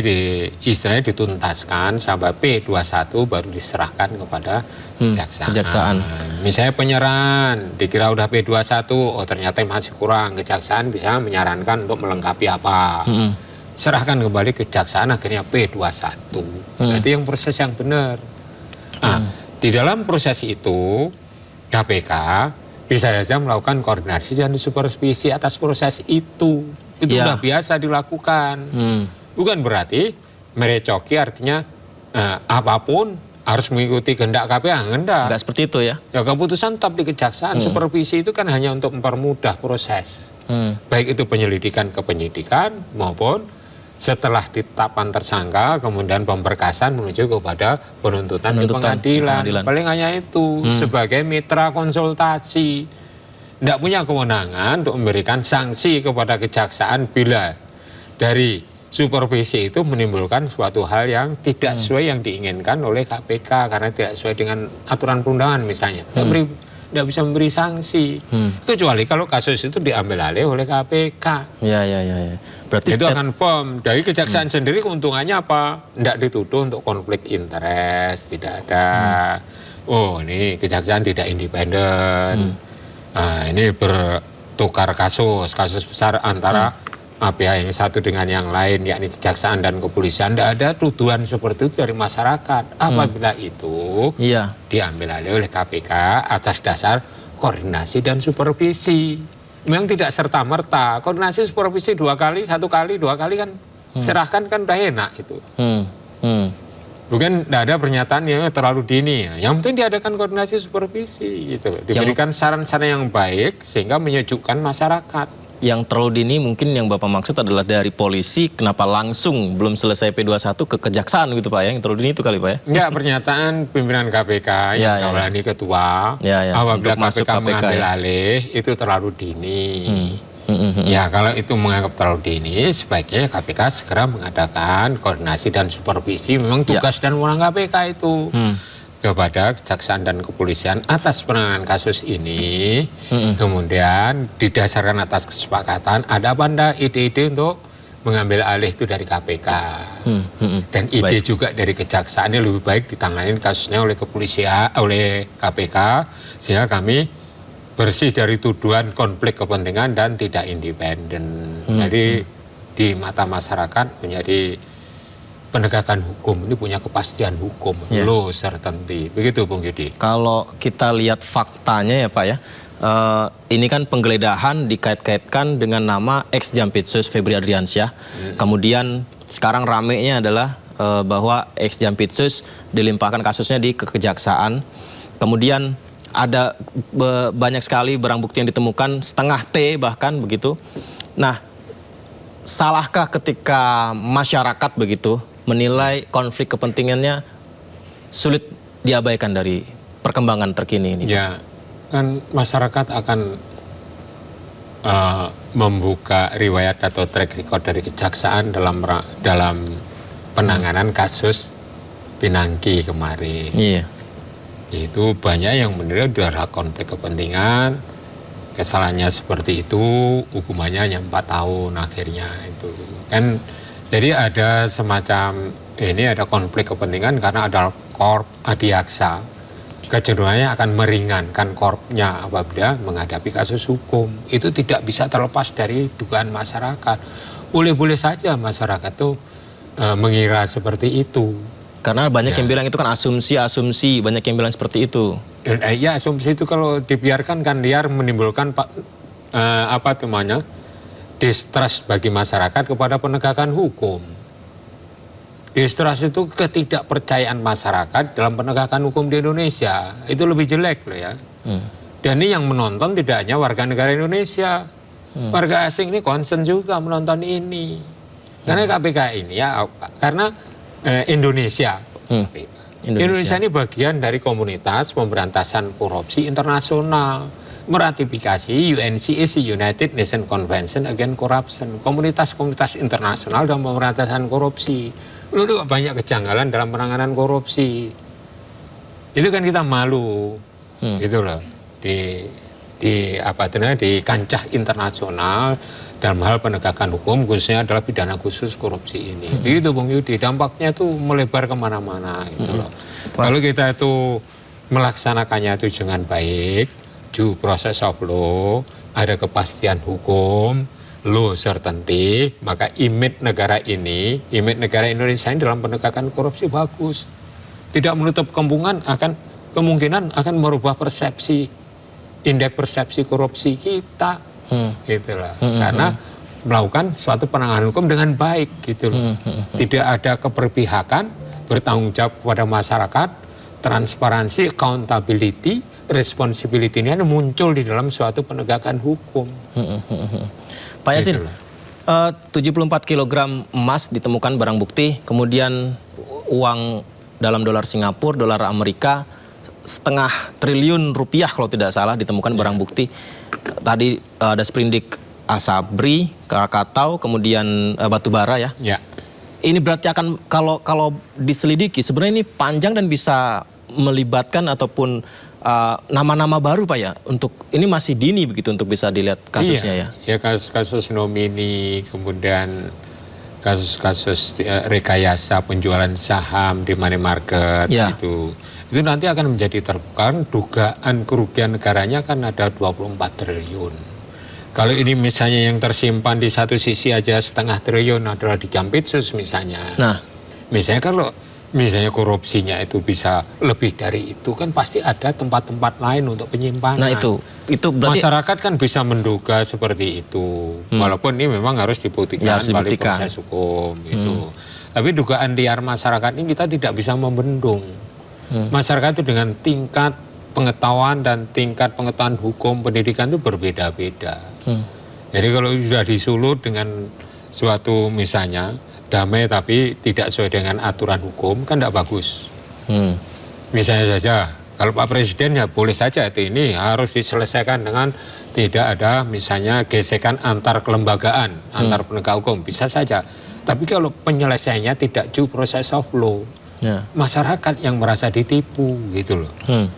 istilahnya dituntaskan sampai P21 baru diserahkan kepada kejaksaan. Misalnya penyerahan, dikira udah P21, oh ternyata masih kurang, kejaksaan bisa menyarankan untuk melengkapi apa. Serahkan kembali kejaksaan, akhirnya P21. Itu yang proses yang benar. Nah, di dalam proses itu KPK bisa saja melakukan koordinasi dan supervisi atas proses itu. Itu sudah biasa dilakukan. Bukan berarti merecoki, artinya apapun harus mengikuti kehendak KPK. Enggak seperti itu ya? Ya, keputusan tetap di kejaksaan. Supervisi itu kan hanya untuk mempermudah proses. Baik itu penyelidikan ke penyidikan maupun setelah ditetapkan tersangka, kemudian pemberkasan menuju kepada penuntutan di pengadilan. Paling hanya itu, sebagai mitra konsultasi. Tidak punya kewenangan untuk memberikan sanksi kepada kejaksaan bila dari supervisi itu menimbulkan suatu hal yang tidak sesuai yang diinginkan oleh KPK, karena tidak sesuai dengan aturan perundangan misalnya. Tidak bisa memberi sanksi. Kecuali kalau kasus itu diambil alih oleh KPK. Ya. Berarti itu akan firm. Dari kejaksaan sendiri keuntungannya apa? Tidak dituduh untuk konflik interest, tidak ada. Oh, ini kejaksaan tidak independen. Nah, ini bertukar kasus besar antara pihak yang satu dengan yang lain, yakni kejaksaan dan kepolisian. Tidak ada tuduhan seperti itu dari masyarakat. Apabila itu diambil alih oleh KPK atas dasar koordinasi dan supervisi. Memang tidak serta-merta, koordinasi supervisi 2 kali, 1 kali, 2 kali kan serahkan kan udah enak itu. Bukan tidak ada pernyataan yang terlalu dini. Yang penting diadakan koordinasi supervisi gitu. Diberikan saran-saran yang baik sehingga menyejukkan masyarakat. Yang terlalu dini mungkin yang Bapak maksud adalah dari polisi, kenapa langsung belum selesai P21 ke kejaksaan gitu Pak ya? Yang terlalu dini itu kali Pak ya? Ya, pernyataan pimpinan KPK yang ini ketua, apabila KPK mengambil alih itu terlalu dini. Ya, kalau itu menganggap terlalu dini, sebaiknya KPK segera mengadakan koordinasi dan supervisi. Memang tugas dan wewenang KPK itu. Kepada kejaksaan dan kepolisian atas penanganan kasus ini, kemudian didasarkan atas kesepakatan ada apa anda ide-ide untuk mengambil alih itu dari KPK dan ide juga dari kejaksaan ini lebih baik ditangani kasusnya oleh kepolisian, oleh KPK, sehingga kami bersih dari tuduhan konflik kepentingan dan tidak independen. Jadi di mata masyarakat menjadi penegakan hukum ini punya kepastian hukum, loh tertentu. Begitu Bung Yudi. Kalau kita lihat faktanya ya Pak ya, ini kan penggeledahan dikait-kaitkan dengan nama ex-Jampitsus Febri Adriansyah. Kemudian sekarang ramenya adalah bahwa ex-Jampitsus dilimpahkan kasusnya di kejaksaan. Kemudian ada banyak sekali barang bukti yang ditemukan, setengah T bahkan begitu. Nah, salahkah ketika masyarakat begitu menilai konflik kepentingannya sulit diabaikan dari perkembangan terkini ini? Ya, kan masyarakat akan membuka riwayat atau track record dari kejaksaan dalam penanganan kasus Pinangki kemarin. Itu banyak yang menilai ada konflik kepentingan, kesalahannya seperti itu, hukumannya hanya 4 tahun akhirnya itu kan. Jadi ada semacam ini ada konflik kepentingan karena ada korp adiaksa, kecenderungannya akan meringankan korpnya apabila menghadapi kasus hukum. Itu tidak bisa terlepas dari dugaan masyarakat. Boleh-boleh saja masyarakat tuh mengira seperti itu. Karena banyak yang bilang itu kan asumsi, banyak yang bilang seperti itu. Ya, asumsi itu kalau dibiarkan kan liar menimbulkan apa namanya? Distrust bagi masyarakat kepada penegakan hukum. Distrust itu ketidakpercayaan masyarakat dalam penegakan hukum di Indonesia. Itu lebih jelek loh ya. Dan ini yang menonton tidak hanya warga negara Indonesia. Warga asing ini concern juga menonton ini. Karena KPK ini ya, karena Indonesia Indonesia ini bagian dari komunitas pemberantasan korupsi internasional, meratifikasi UNCAC, United Nations Convention Against Corruption, komunitas-komunitas internasional dalam pemberantasan korupsi. Lalu banyak kejanggalan dalam penanganan korupsi. Itu kan kita malu, gitu loh, di kancah internasional dalam hal penegakan hukum, khususnya adalah pidana khusus korupsi ini. Begitu Bung Yudi, dampaknya itu melebar kemana-mana, gitu loh. Kalau kita itu melaksanakannya itu dengan baik, due process of law, ada kepastian hukum, law certainty, maka image negara Indonesia ini dalam penegakan korupsi bagus. Tidak menutup kemungkinan akan merubah persepsi, indeks persepsi korupsi kita. Gitu lah. Karena melakukan suatu penanganan hukum dengan baik, gitu loh. Tidak ada keberpihakan, bertanggung jawab kepada masyarakat, transparansi, accountability, responsibility ini muncul di dalam suatu penegakan hukum. Pak Yasin, 74 kg emas ditemukan barang bukti, kemudian uang dalam dolar Singapura, dolar Amerika, $0,5 triliun kalau tidak salah ditemukan barang bukti. Tadi ada sprindik Asabri, Krakatau, kemudian batubara ya. Ini berarti akan kalau diselidiki sebenarnya ini panjang dan bisa melibatkan ataupun nama-nama baru Pak ya. Untuk ini masih dini begitu untuk bisa dilihat kasusnya ya. Ya kasus-kasus nomini, kemudian kasus-kasus rekayasa penjualan saham di money market itu nanti akan menjadi terbuka. Dugaan kerugian negaranya kan ada 24 triliun. Kalau ini misalnya yang tersimpan di satu sisi aja 0,5 triliun adalah di Jampitsus misalnya. Nah, misalnya kalau korupsinya itu bisa lebih dari itu kan pasti ada tempat-tempat lain untuk penyimpanan. Nah itu berarti masyarakat kan bisa menduga seperti itu. Walaupun ini memang harus dibuktikan melalui proses hukum itu. Tapi dugaan liar masyarakat ini kita tidak bisa membendung. Masyarakat itu dengan tingkat pengetahuan dan tingkat pengetahuan hukum pendidikan itu berbeda-beda. Jadi kalau sudah disulut dengan suatu misalnya damai tapi tidak sesuai dengan aturan hukum kan tidak bagus. Misalnya saja kalau Pak Presiden ya boleh saja itu ini harus diselesaikan dengan tidak ada misalnya gesekan antar kelembagaan, antar penegak hukum, bisa saja. Tapi kalau penyelesaiannya tidak due process of law, masyarakat yang merasa ditipu gitu loh.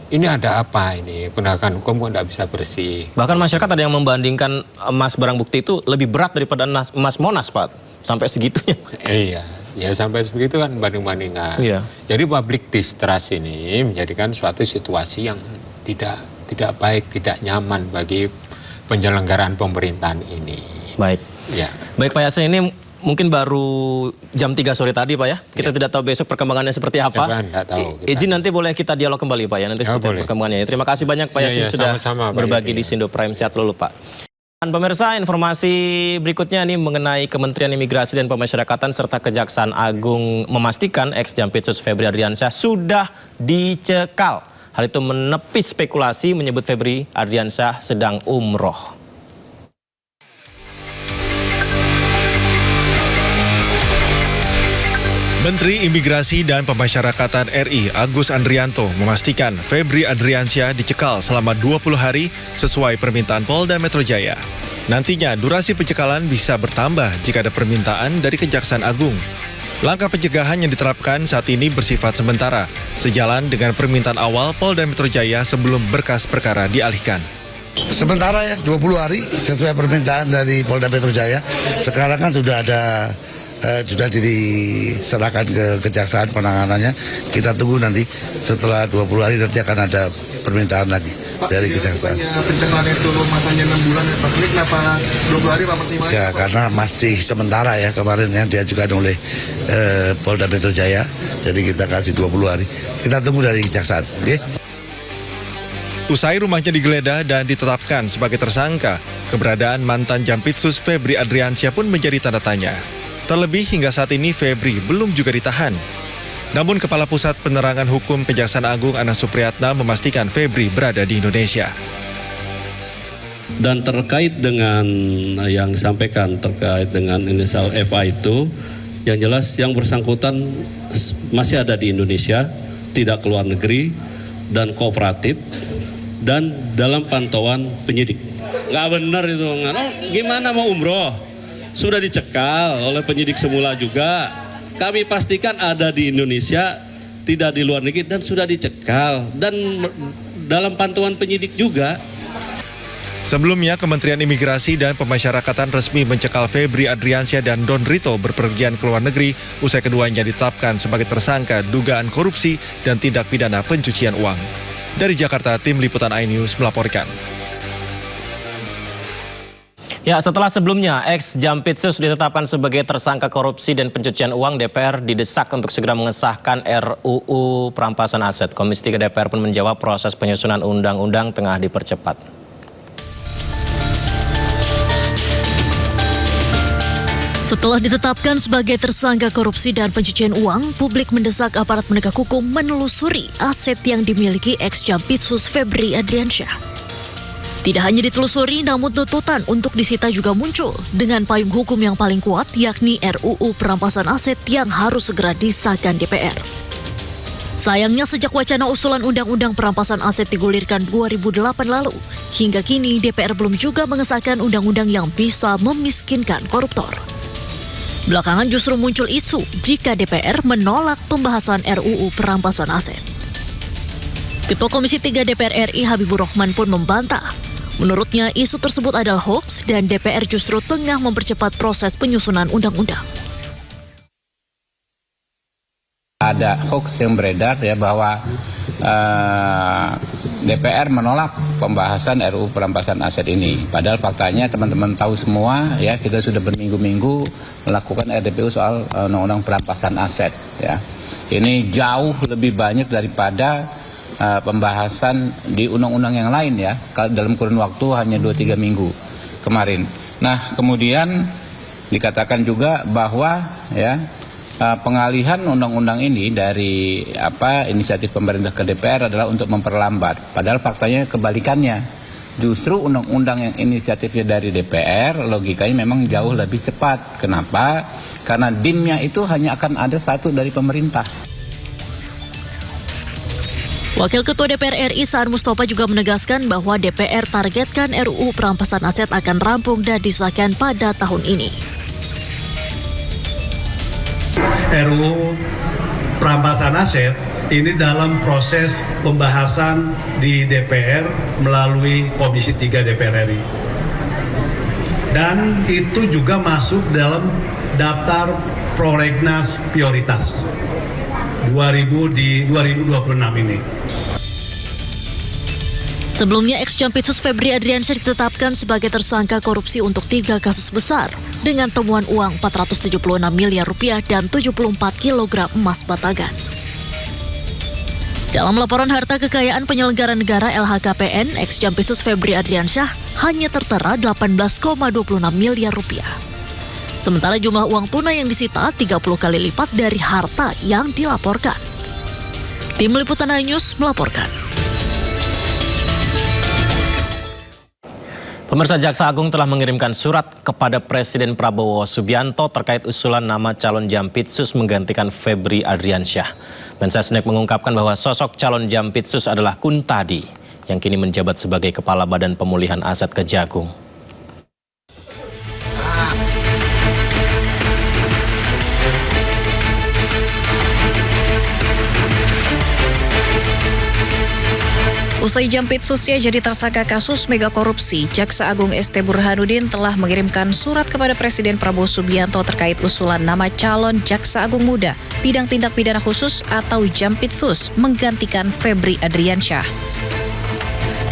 Ini ada apa ini? Penegakan hukum kok tidak bisa bersih. Bahkan masyarakat ada yang membandingkan emas barang bukti itu lebih berat daripada emas Monas Pak. Sampai segitunya. Iya, ya sampai segitu kan banding-bandingan. Jadi public distrust ini menjadikan suatu situasi yang tidak baik, tidak nyaman bagi penyelenggaraan pemerintahan ini. Baik. Ya. Baik Pak Yasin, ini mungkin baru jam 3 sore tadi Pak ya. Kita tidak tahu besok perkembangannya seperti apa. Tidak tahu. Izin nanti boleh kita dialog kembali Pak ya. Nanti seperti perkembangannya. Terima kasih banyak Pak Yasin sudah berbagi di Sindo Prime. Sehat selalu Pak. Dan pemirsa, informasi berikutnya nih mengenai Kementerian Imigrasi dan Pemasyarakatan serta Kejaksaan Agung memastikan ex-Jampitsus Febri Adriansyah sudah dicekal. Hal itu menepis spekulasi menyebut Febri Adriansyah sedang umroh. Menteri Imigrasi dan Pemasyarakatan RI Agus Andrianto memastikan Febri Adriansyah dicekal selama 20 hari sesuai permintaan Polda Metro Jaya. Nantinya durasi pencekalan bisa bertambah jika ada permintaan dari Kejaksaan Agung. Langkah pencegahan yang diterapkan saat ini bersifat sementara, sejalan dengan permintaan awal Polda Metro Jaya sebelum berkas perkara dialihkan. Sementara ya 20 hari sesuai permintaan dari Polda Metro Jaya. Sekarang kan sudah diserahkan ke Kejaksaan penanganannya. Kita tunggu nanti setelah 20 hari nanti akan ada permintaan lagi dari Kejaksaan. Pencekalan itu masanya 6 bulan ya Pak, ini kenapa 20 hari Pak pertimbangan? Ya karena masih sementara ya, kemarin yang diajukan oleh Polda Metro Jaya, jadi kita kasih 20 hari. Kita tunggu dari Kejaksaan, oke? Usai rumahnya digeledah dan ditetapkan sebagai tersangka, keberadaan mantan Jampitsus Febri Adriansyah pun menjadi tanda tanya. Terlebih hingga saat ini Febri belum juga ditahan. Namun Kepala Pusat Penerangan Hukum Kejaksaan Agung Anas Supriyatna memastikan Febri berada di Indonesia. Dan terkait dengan yang disampaikan terkait dengan inisial FA itu, yang jelas yang bersangkutan masih ada di Indonesia tidak keluar negeri, dan kooperatif, dan dalam pantauan penyidik. Nggak benar itu. Gimana mau umroh? Sudah dicekal oleh penyidik semula juga. Kami pastikan ada di Indonesia, tidak di luar negeri, dan sudah dicekal. Dan dalam pantauan penyidik juga. Sebelumnya, Kementerian Imigrasi dan Pemasyarakatan resmi mencekal Febri Adriansyah dan Don Rito berpergian ke luar negeri usai keduanya ditetapkan sebagai tersangka dugaan korupsi dan tindak pidana pencucian uang. Dari Jakarta, tim Liputan iNews melaporkan. Ya, setelah sebelumnya ex-Jampitsus ditetapkan sebagai tersangka korupsi dan pencucian uang, DPR didesak untuk segera mengesahkan RUU perampasan aset. Komisi 3 DPR pun menjawab proses penyusunan undang-undang tengah dipercepat. Setelah ditetapkan sebagai tersangka korupsi dan pencucian uang, publik mendesak aparat penegak hukum menelusuri aset yang dimiliki ex-Jampitsus Febri Adriansyah. Tidak hanya ditelusuri, namun tuntutan untuk disita juga muncul dengan payung hukum yang paling kuat, yakni RUU perampasan aset yang harus segera disahkan DPR. Sayangnya sejak wacana usulan undang-undang perampasan aset digulirkan 2008 lalu, hingga kini DPR belum juga mengesahkan undang-undang yang bisa memiskinkan koruptor. Belakangan justru muncul isu jika DPR menolak pembahasan RUU perampasan aset. Ketua Komisi 3 DPR RI Habibur Rahman pun membantah. Menurutnya isu tersebut adalah hoaks dan DPR justru tengah mempercepat proses penyusunan undang-undang. Ada hoaks yang beredar ya bahwa DPR menolak pembahasan RUU perampasan aset ini. Padahal faktanya teman-teman tahu semua ya, kita sudah berminggu-minggu melakukan RDPU soal undang-undang perampasan aset ya. Ini jauh lebih banyak daripada pembahasan di undang-undang yang lain ya, dalam kurun waktu hanya 2-3 minggu kemarin. Nah, kemudian dikatakan juga bahwa ya pengalihan undang-undang ini dari inisiatif pemerintah ke DPR adalah untuk memperlambat. Padahal faktanya kebalikannya. Justru undang-undang yang inisiatifnya dari DPR logikanya memang jauh lebih cepat. Kenapa? Karena DIM-nya itu hanya akan ada satu dari pemerintah. Wakil Ketua DPR RI Saan Mustafa juga menegaskan bahwa DPR targetkan RUU perampasan aset akan rampung dan disahkan pada tahun ini. RUU perampasan aset ini dalam proses pembahasan di DPR melalui Komisi 3 DPR RI. Dan itu juga masuk dalam daftar prolegnas prioritas 2026 ini. Sebelumnya, ex-Jampitsus Febri Adriansyah ditetapkan sebagai tersangka korupsi untuk 3 kasus besar dengan temuan uang 476 miliar rupiah dan 74 kg emas batangan. Dalam laporan harta kekayaan penyelenggara negara LHKPN, ex-Jampitsus Febri Adriansyah hanya tertera 18,26 miliar rupiah. Sementara jumlah uang tunai yang disita 30 kali lipat dari harta yang dilaporkan. Tim Liputan iNews melaporkan. Pemirsa, Jaksa Agung telah mengirimkan surat kepada Presiden Prabowo Subianto terkait usulan nama calon Jampitsus menggantikan Febri Adriansyah. Mensesnek mengungkapkan bahwa sosok calon Jampitsus adalah Kuntadi yang kini menjabat sebagai Kepala Badan Pemulihan Aset Kejagung. Usai Jampitsusnya jadi tersangka kasus mega korupsi, Jaksa Agung ST Burhanuddin telah mengirimkan surat kepada Presiden Prabowo Subianto terkait usulan nama calon Jaksa Agung Muda bidang tindak pidana khusus atau Jampitsus menggantikan Febri Adriansyah.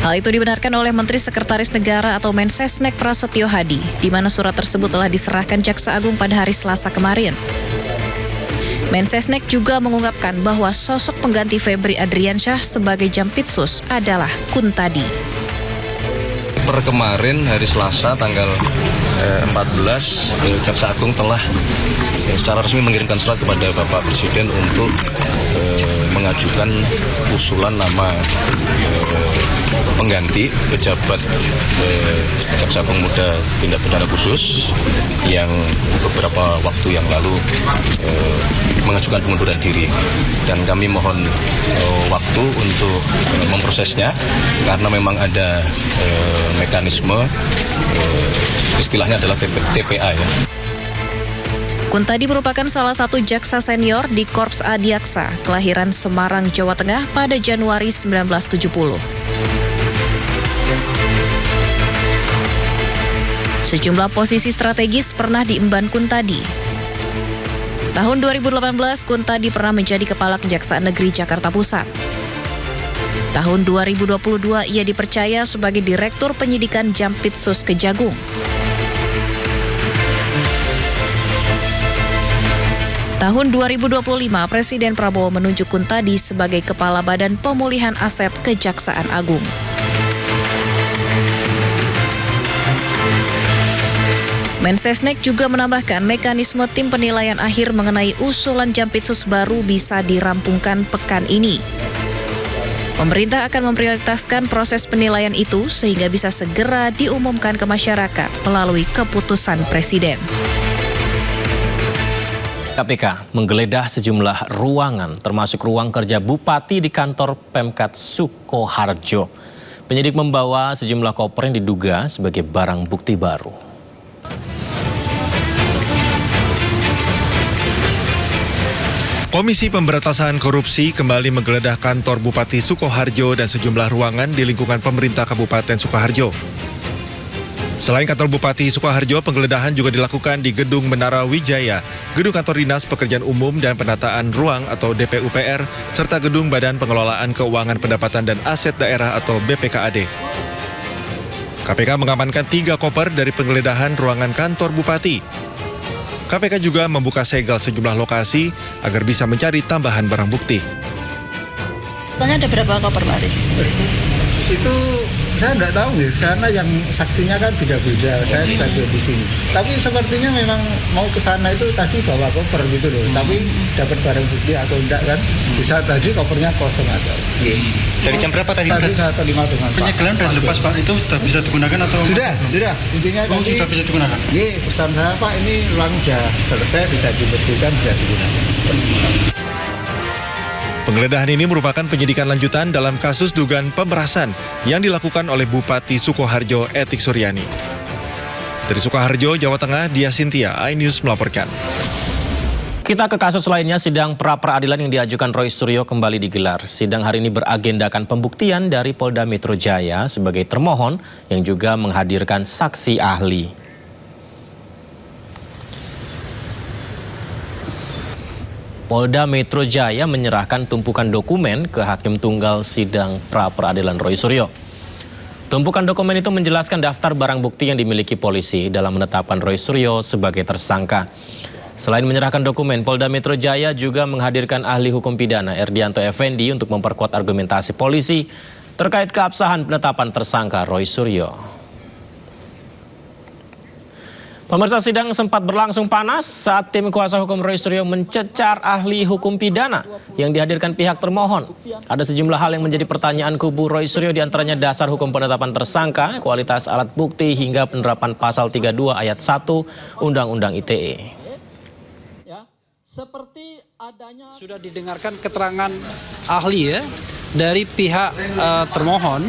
Hal itu dibenarkan oleh Menteri Sekretaris Negara atau Mensesnek Prasetyo Hadi, di mana surat tersebut telah diserahkan Jaksa Agung pada hari Selasa kemarin. Mensesnek juga mengungkapkan bahwa sosok pengganti Febri Adriansyah sebagai Jampitsus adalah Kuntadi. Per kemarin hari Selasa tanggal 14, Jaksa Agung telah secara resmi mengirimkan surat kepada Bapak Presiden untuk mengajukan usulan nama pengganti pejabat Jaksa Agung Muda Tindak Pidana Khusus yang beberapa waktu yang lalu mengajukan pengunduran diri, dan kami mohon waktu untuk memprosesnya karena memang ada mekanisme istilahnya adalah TPA ya. Kuntadi merupakan salah satu jaksa senior di Korps Adiaksa, kelahiran Semarang, Jawa Tengah pada Januari 1970. Sejumlah posisi strategis pernah diemban Kuntadi. Tahun 2018, Kuntadi pernah menjadi Kepala Kejaksaan Negeri Jakarta Pusat. Tahun 2022, ia dipercaya sebagai Direktur Penyidikan Jampitsus Kejagung. Tahun 2025, Presiden Prabowo menunjuk Kuntadi sebagai Kepala Badan Pemulihan Aset Kejaksaan Agung. Mensesnek juga menambahkan mekanisme tim penilaian akhir mengenai usulan Jampitsus baru bisa dirampungkan pekan ini. Pemerintah akan memprioritaskan proses penilaian itu sehingga bisa segera diumumkan ke masyarakat melalui keputusan Presiden. KPK menggeledah sejumlah ruangan, termasuk ruang kerja Bupati di kantor Pemkat Sukoharjo. Penyidik membawa sejumlah koper yang diduga sebagai barang bukti baru. Komisi Pemberantasan Korupsi kembali menggeledah kantor Bupati Sukoharjo dan sejumlah ruangan di lingkungan pemerintah Kabupaten Sukoharjo. Selain kantor Bupati Sukoharjo, penggeledahan juga dilakukan di Gedung Menara Wijaya, Gedung Kantor Dinas Pekerjaan Umum dan Penataan Ruang atau DPUPR, serta Gedung Badan Pengelolaan Keuangan Pendapatan dan Aset Daerah atau BPKAD. KPK mengamankan 3 koper dari penggeledahan ruangan kantor Bupati. KPK juga membuka segel sejumlah lokasi agar bisa mencari tambahan barang bukti. Totalnya ada berapa koper, Pak Aris? Itu saya nggak tahu ya, karena yang saksinya kan beda-beda, saya sebagai di sini. Tapi sepertinya memang mau ke sana itu tadi bawa koper gitu loh, tapi dapat barang bukti atau enggak kan? Bisa tadi kopernya kosong atau. Dari jam berapa tadi? Tadi saya terima dengan Pak. Penyegelan sudah lepas Pak, itu sudah bisa digunakan atau? Sudah. Intinya tadi. Sudah bisa digunakan? Iya, pesan saya Pak, ini ruang sudah selesai, bisa dibersihkan, bisa digunakan. Penggeledahan ini merupakan penyidikan lanjutan dalam kasus dugaan pemerasan yang dilakukan oleh Bupati Sukoharjo Etik Suryani. Dari Sukoharjo, Jawa Tengah, Dia Sintia, iNews melaporkan. Kita ke kasus lainnya, sidang pra-peradilan yang diajukan Roy Suryo kembali digelar. Sidang hari ini beragendakan pembuktian dari Polda Metro Jaya sebagai termohon yang juga menghadirkan saksi ahli. Polda Metro Jaya menyerahkan tumpukan dokumen ke Hakim Tunggal Sidang Pra-Peradilan Roy Suryo. Tumpukan dokumen itu menjelaskan daftar barang bukti yang dimiliki polisi dalam menetapkan Roy Suryo sebagai tersangka. Selain menyerahkan dokumen, Polda Metro Jaya juga menghadirkan ahli hukum pidana Erdianto Effendi untuk memperkuat argumentasi polisi terkait keabsahan penetapan tersangka Roy Suryo. Pemirsa, sidang sempat berlangsung panas saat tim kuasa hukum Roy Suryo mencecar ahli hukum pidana yang dihadirkan pihak termohon. Ada sejumlah hal yang menjadi pertanyaan kubu Roy Suryo, diantaranya dasar hukum penetapan tersangka, kualitas alat bukti, hingga penerapan pasal 32 ayat 1 Undang-Undang ITE. Seperti adanya sudah didengarkan keterangan ahli ya dari pihak termohon.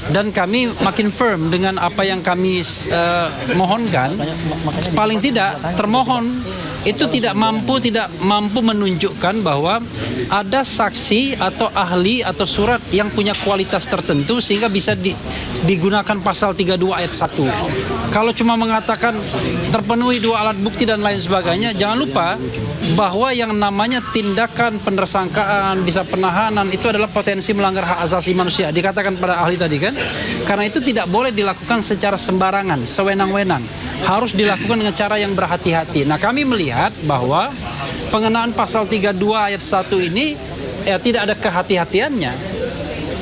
Dan kami makin firm dengan apa yang kami mohonkan. Paling tidak termohon itu tidak mampu menunjukkan bahwa ada saksi atau ahli atau surat yang punya kualitas tertentu sehingga bisa digunakan pasal 32 ayat 1. Kalau cuma mengatakan terpenuhi 2 alat bukti dan lain sebagainya, jangan lupa bahwa yang namanya tindakan penersangkaan, bisa penahanan, itu adalah potensi melanggar hak asasi manusia. Dikatakan pada ahli tadi kan, karena itu tidak boleh dilakukan secara sembarangan, sewenang-wenang. Harus dilakukan dengan cara yang berhati-hati. Nah, kami melihat bahwa pengenaan pasal 32 ayat 1 ini tidak ada kehati-hatiannya.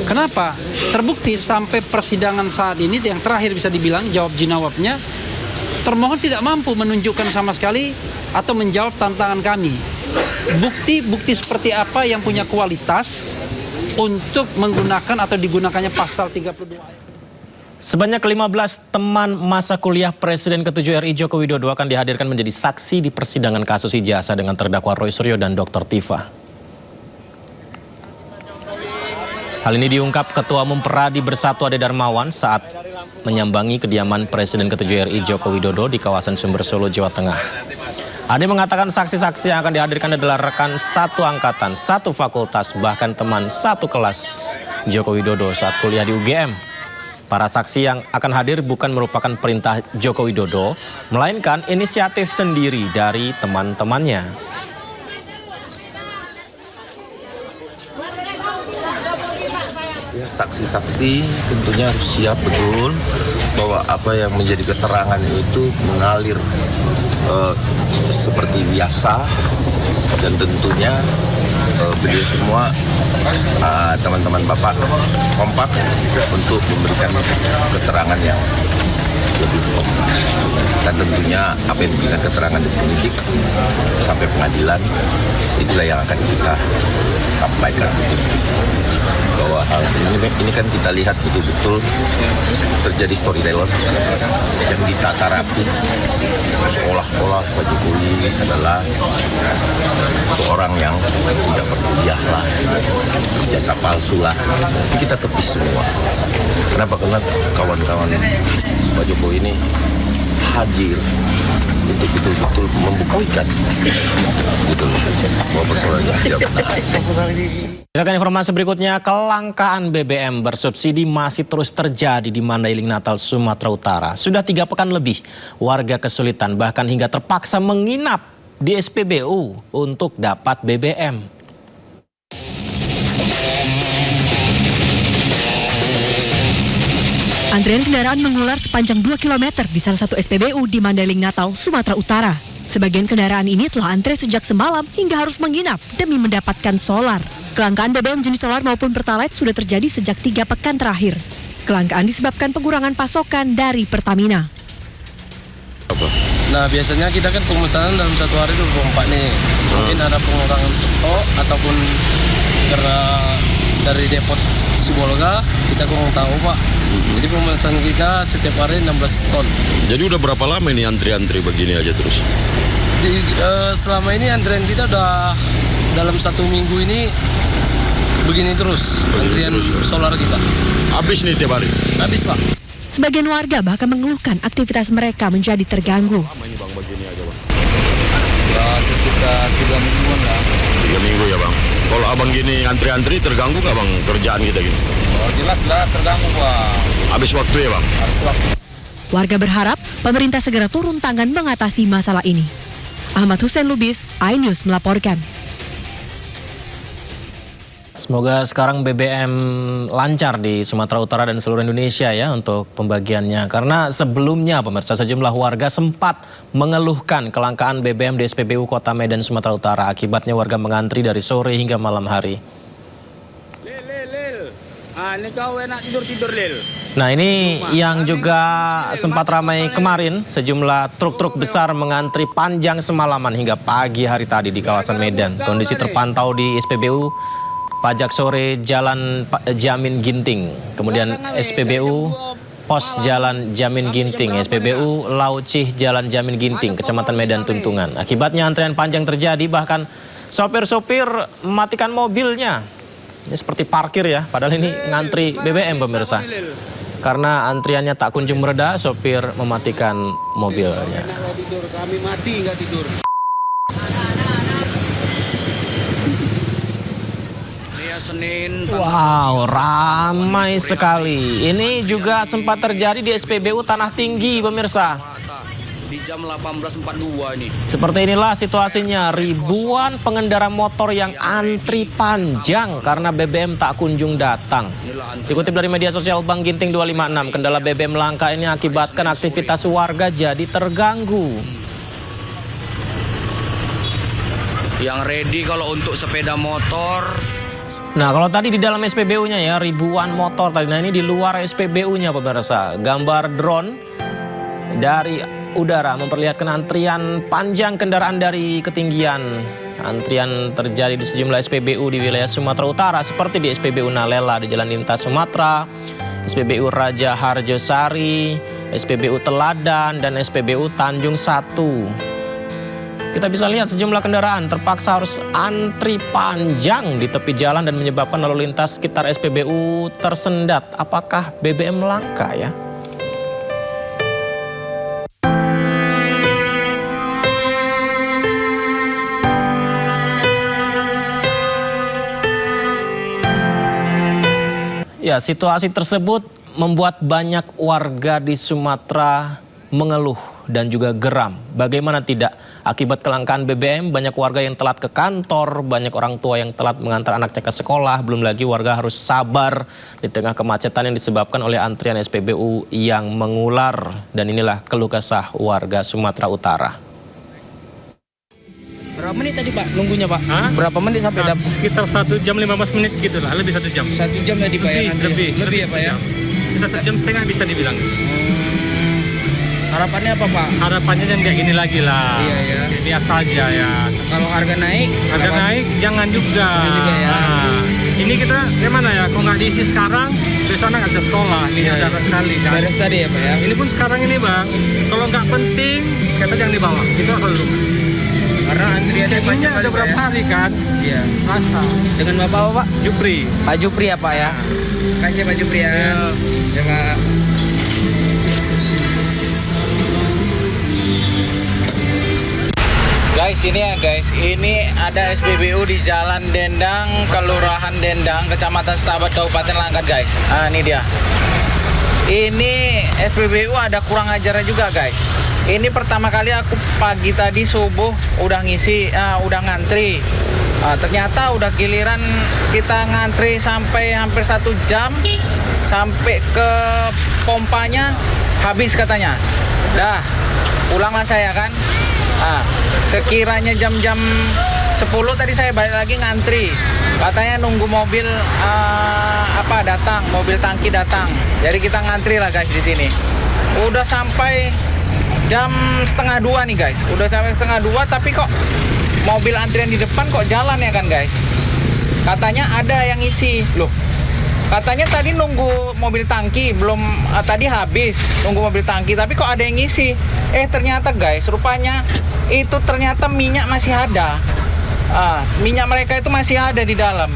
Kenapa? Terbukti sampai persidangan saat ini yang terakhir bisa dibilang jawab jinawabnya, termohon tidak mampu menunjukkan sama sekali atau menjawab tantangan kami. bukti-bukti seperti apa yang punya kualitas untuk menggunakan atau digunakannya pasal 32. Sebanyak 15 teman masa kuliah Presiden ke-7 RI Joko Widodo akan dihadirkan menjadi saksi di persidangan kasus ijazah dengan terdakwa Roy Suryo dan Dr. Tifa. Hal ini diungkap Ketua Umum Peradi Bersatu Ade Darmawan saat menyambangi kediaman Presiden ke-7 RI Joko Widodo di kawasan Sumber Solo, Jawa Tengah. Ade mengatakan saksi-saksi yang akan dihadirkan adalah rekan satu angkatan, satu fakultas, bahkan teman satu kelas Joko Widodo saat kuliah di UGM. Para saksi yang akan hadir bukan merupakan perintah Joko Widodo, melainkan inisiatif sendiri dari teman-temannya. Saksi-saksi tentunya harus siap betul bahwa apa yang menjadi keterangan itu mengalir seperti biasa, dan tentunya beliau semua teman-teman Bapak kompak untuk memberikan keterangan yang lebih kompak. Dan tentunya apa yang diberikan keterangan di penyidik sampai pengadilan itulah yang akan kita sampaikan bahwa hal ini kan kita lihat betul-betul terjadi storyteller yang ditata rapi. Seolah-olah Pak Jokowi adalah seorang yang tidak berkuliah lah, jasa palsu lah. Kita tepis semua. Kenapa? Karena kawan-kawan Pak Jokowi ini hadir untuk betul-betul membuktikan gitu bahwa persoalannya tidak benar. Kita akan informasi berikutnya, kelangkaan BBM bersubsidi masih terus terjadi di Mandailing, Natal, Sumatera Utara. Sudah 3 pekan lebih, warga kesulitan bahkan hingga terpaksa menginap di SPBU untuk dapat BBM. Antrian kendaraan mengular sepanjang 2 km di salah satu SPBU di Mandailing, Natal, Sumatera Utara. Sebagian kendaraan ini telah antre sejak semalam hingga harus menginap demi mendapatkan solar. Kelangkaan BBM jenis solar maupun Pertalite sudah terjadi sejak 3 pekan terakhir. Kelangkaan disebabkan pengurangan pasokan dari Pertamina. Nah, biasanya kita kan pemesanan dalam 1 hari 24 nih. Mungkin ada pengurangan stok ataupun karena dari depot Sibolga kita kurang tahu, Pak. Jadi pemesanan kita setiap hari 16 ton. Jadi udah berapa lama ini antri-antri begini aja terus? Selama ini antrian kita udah dalam 1 minggu ini begini terus antrian solar kita. Habis nih tiap hari? Habis, Pak. Sebagian warga bahkan mengeluhkan aktivitas mereka menjadi terganggu. Ini Bang begini aja, Bang. Ya, sekitar 3 mingguan lah. 3 minggu ya, Bang. Kalau abang gini antri-antri terganggu nggak, Bang, kerjaan kita gini? Oh, jelas lah terganggu, Pak. Habis waktu ya, Bang? Habis waktu. Warga berharap pemerintah segera turun tangan mengatasi masalah ini. Ahmad Hussein Lubis, iNews melaporkan. Semoga sekarang BBM lancar di Sumatera Utara dan seluruh Indonesia ya untuk pembagiannya. Karena sebelumnya pemirsa sejumlah warga sempat mengeluhkan kelangkaan BBM di SPBU Kota Medan, Sumatera Utara. Akibatnya warga mengantri dari sore hingga malam hari. Ini kau enak tidur-tidur, Lil. Nah, ini yang juga sempat ramai kemarin, sejumlah truk-truk besar mengantri panjang semalaman hingga pagi hari tadi di kawasan Medan. Kondisi terpantau di SPBU Pajak Sore Jalan Jamin Ginting, kemudian SPBU Pos Jalan Jamin Ginting, SPBU Laucih Jalan Jamin Ginting, Kecamatan Medan Tuntungan. Akibatnya antrian panjang terjadi, bahkan sopir-sopir mematikan mobilnya. Ini seperti parkir ya, padahal ini ngantri BBM pemirsa. Karena antriannya tak kunjung mereda, sopir mematikan mobilnya. Kami mati nggak tidur. Senin. Wow, ramai sekali. Ini juga sempat terjadi di SPBU Tanah Tinggi pemirsa. Di jam 18.42 ini. Seperti inilah situasinya, ribuan pengendara motor yang antri panjang karena BBM tak kunjung datang. Dikutip dari media sosial Bang Ginting 256, kendala BBM langka ini akibatkan aktivitas warga jadi terganggu. Yang ready kalau untuk sepeda motor. Nah, kalau tadi di dalam SPBU-nya ya, ribuan motor tadi. Nah, ini di luar SPBU-nya pemirsa. Gambar drone dari udara memperlihatkan antrian panjang kendaraan dari ketinggian Antrian terjadi di sejumlah SPBU di wilayah Sumatera Utara seperti di SPBU Nalela di Jalan Lintas Sumatera, SPBU Raja Harjosari, SPBU Teladan, dan SPBU Tanjung Satu. Kita bisa lihat sejumlah kendaraan terpaksa harus antri panjang di tepi jalan dan menyebabkan lalu lintas sekitar SPBU tersendat. Apakah BBM langka ya? Ya, situasi tersebut membuat banyak warga di Sumatera mengeluh dan juga geram. Bagaimana tidak? Akibat kelangkaan BBM, banyak warga yang telat ke kantor, banyak orang tua yang telat mengantar anaknya ke sekolah, belum lagi warga harus sabar di tengah kemacetan yang disebabkan oleh antrian SPBU yang mengular. Dan inilah keluh kesah warga Sumatera Utara. Berapa menit tadi Pak nunggunya Pak? Berapa menit sampai dapat? Sekitar 1 jam 15 menit gitu lah, lebih 1 jam. 1 jam tadi Pak ya? Lebih ya Pak ya? Kita 1 jam setengah bisa dibilang. Harapannya apa Pak? Harapannya yang kayak gini lagi lah. Iya ya. Biasa aja ya. Kalau harga naik? Harga naik jangan juga. Ya. Ini kita gimana ya? Kalau nggak diisi sekarang, besok anak nggak bisa sekolah. Ini ada sekali kan. Beres tadi ya Pak ya? Ini pun sekarang ini Bang, kalau nggak penting, kita jangan dibawa. Itu apa dulu? Karena antriannya panjang ada berapa hari kan? Iya. Masa. Dengan Bapak Pak? Jupri. Pak Jupri ya Pak ya? Kasih Pak Jupri ya. Ya Pak. Guys, ini ya guys, ini ada SPBU di Jalan Dendang, Kelurahan Dendang, Kecamatan Setabat, Kabupaten Langkat guys. Nah, ini dia. Ini SPBU ada kurang ajarnya juga guys. Ini pertama kali aku pagi tadi subuh udah ngisi, udah ngantri. Ternyata udah giliran kita ngantri sampai hampir 1 jam, sampai ke pompanya habis katanya. Dah, pulanglah saya kan. Sekiranya jam-jam 10 tadi saya balik lagi ngantri. Katanya nunggu mobil datang, mobil tangki datang. Jadi kita ngantri lah guys di sini. Udah sampai jam 1:30 nih guys. Udah sampai 1:30 tapi kok mobil antrian di depan kok jalan ya kan guys. Katanya ada yang isi. Loh, katanya tadi nunggu mobil tangki, belum tadi habis nunggu mobil tangki, tapi kok ada yang ngisi. Ternyata guys, rupanya itu ternyata minyak masih ada. Minyak mereka itu masih ada di dalam.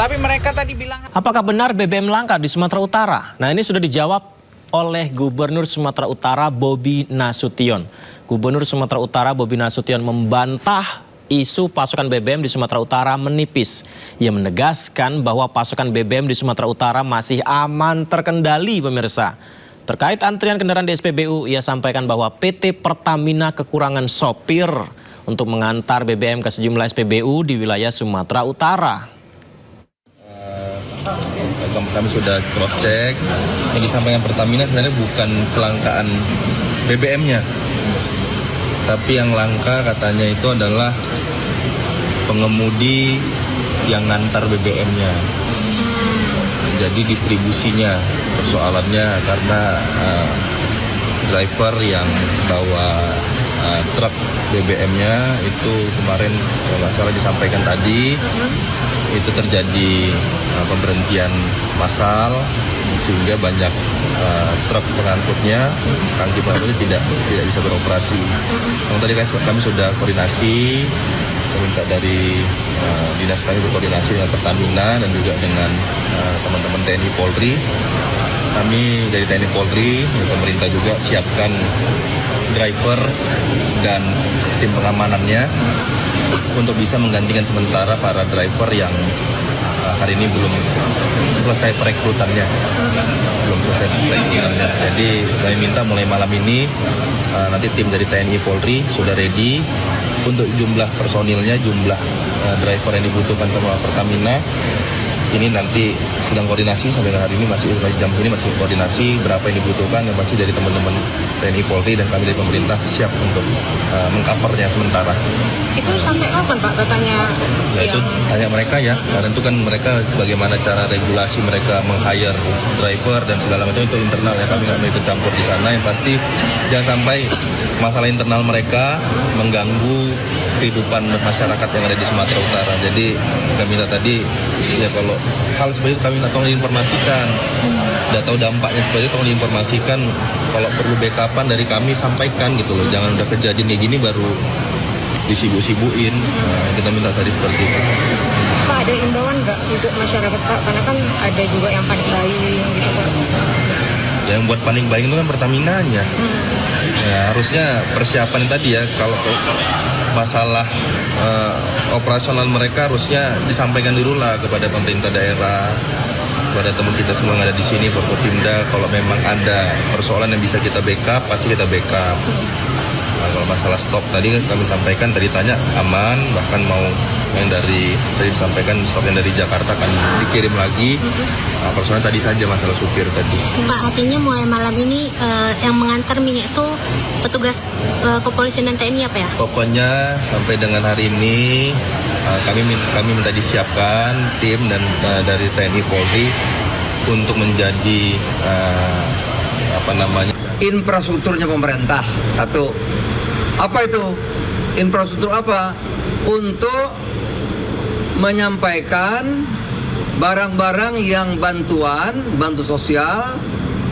Tapi mereka tadi bilang... Apakah benar BBM langka di Sumatera Utara? Nah, ini sudah dijawab oleh Gubernur Sumatera Utara Bobi Nasution. Gubernur Sumatera Utara Bobi Nasution membantah isu pasokan BBM di Sumatera Utara menipis. Ia menegaskan bahwa pasokan BBM di Sumatera Utara masih aman terkendali pemirsa. Terkait antrian kendaraan di SPBU, ia sampaikan bahwa PT Pertamina kekurangan sopir untuk mengantar BBM ke sejumlah SPBU di wilayah Sumatera Utara. Kami sudah cross check, yang disampaikan Pertamina sebenarnya bukan kelangkaan BBM-nya, tapi yang langka katanya itu adalah pengemudi yang ngantar BBM-nya. Jadi distribusinya persoalannya karena driver yang bawa truk BBM-nya itu kemarin kalau nggak salah disampaikan tadi itu terjadi pemberhentian massal sehingga banyak truk pengangkutnya tangki pengangkutnya tidak bisa beroperasi. Namun tadi kami sudah koordinasi, saya minta dari dinas kami berkoordinasi dengan Pertamina dan juga dengan teman-teman TNI Polri. Kami dari TNI Polri dan pemerintah juga siapkan driver dan tim pengamanannya untuk bisa menggantikan sementara para driver yang hari ini belum selesai perekrutannya. Jadi kami minta mulai malam ini nanti tim dari TNI Polri sudah ready untuk jumlah personilnya, jumlah driver yang dibutuhkan sama Pertamina. Ini nanti sedang koordinasi sampai hari ini, masih jam ini masih koordinasi berapa yang dibutuhkan, yang pasti dari teman-teman TNI Polri dan kami dari pemerintah siap untuk mengcovernya sementara. Itu sampai kapan Pak katanya? Ya itu tanya mereka ya, karena itu kan mereka bagaimana cara regulasi mereka meng-hire driver dan segala macam itu internal ya, kami nggak mau ikut campur di sana. Yang pasti jangan sampai masalah internal mereka mengganggu kehidupan masyarakat yang ada di Sumatera Utara. Jadi kami minta tadi ya kalau hal seperti itu kami minta tolong diinformasikan. Udah tahu dampaknya seperti itu tolong diinformasikan. Kalau perlu backupan dari kami sampaikan gitu loh. Jangan udah kejadian kayak gini baru disibuk-sibuin. Kita minta tadi seperti itu. Pak, ada imbauan nggak untuk masyarakat Pak? Karena kan ada juga yang panik buying gitu Pak. Yang buat panik buying itu kan Pertamina-nya. Ya, harusnya persiapan tadi ya, kalau masalah operasional mereka harusnya disampaikan dulu lah kepada pemerintah daerah, kepada teman kita semua yang ada di sini, Forkopimda. Kalau memang ada persoalan yang bisa kita backup, pasti kita backup. Nah, kalau masalah stok tadi kami sampaikan, tadi tanya aman, bahkan mau yang dari tadi disampaikan stok yang dari Jakarta kan dikirim lagi. Nah, persoalan tadi saja masalah supir tadi. Pak, artinya mulai malam ini yang mengantar minyak itu petugas kepolisian dan TNI apa ya? Pokoknya sampai dengan hari ini kami minta disiapkan tim dan dari TNI Polri untuk menjadi infrastrukturnya pemerintah. Satu, apa itu infrastruktur apa? Untuk menyampaikan barang-barang yang bantu sosial,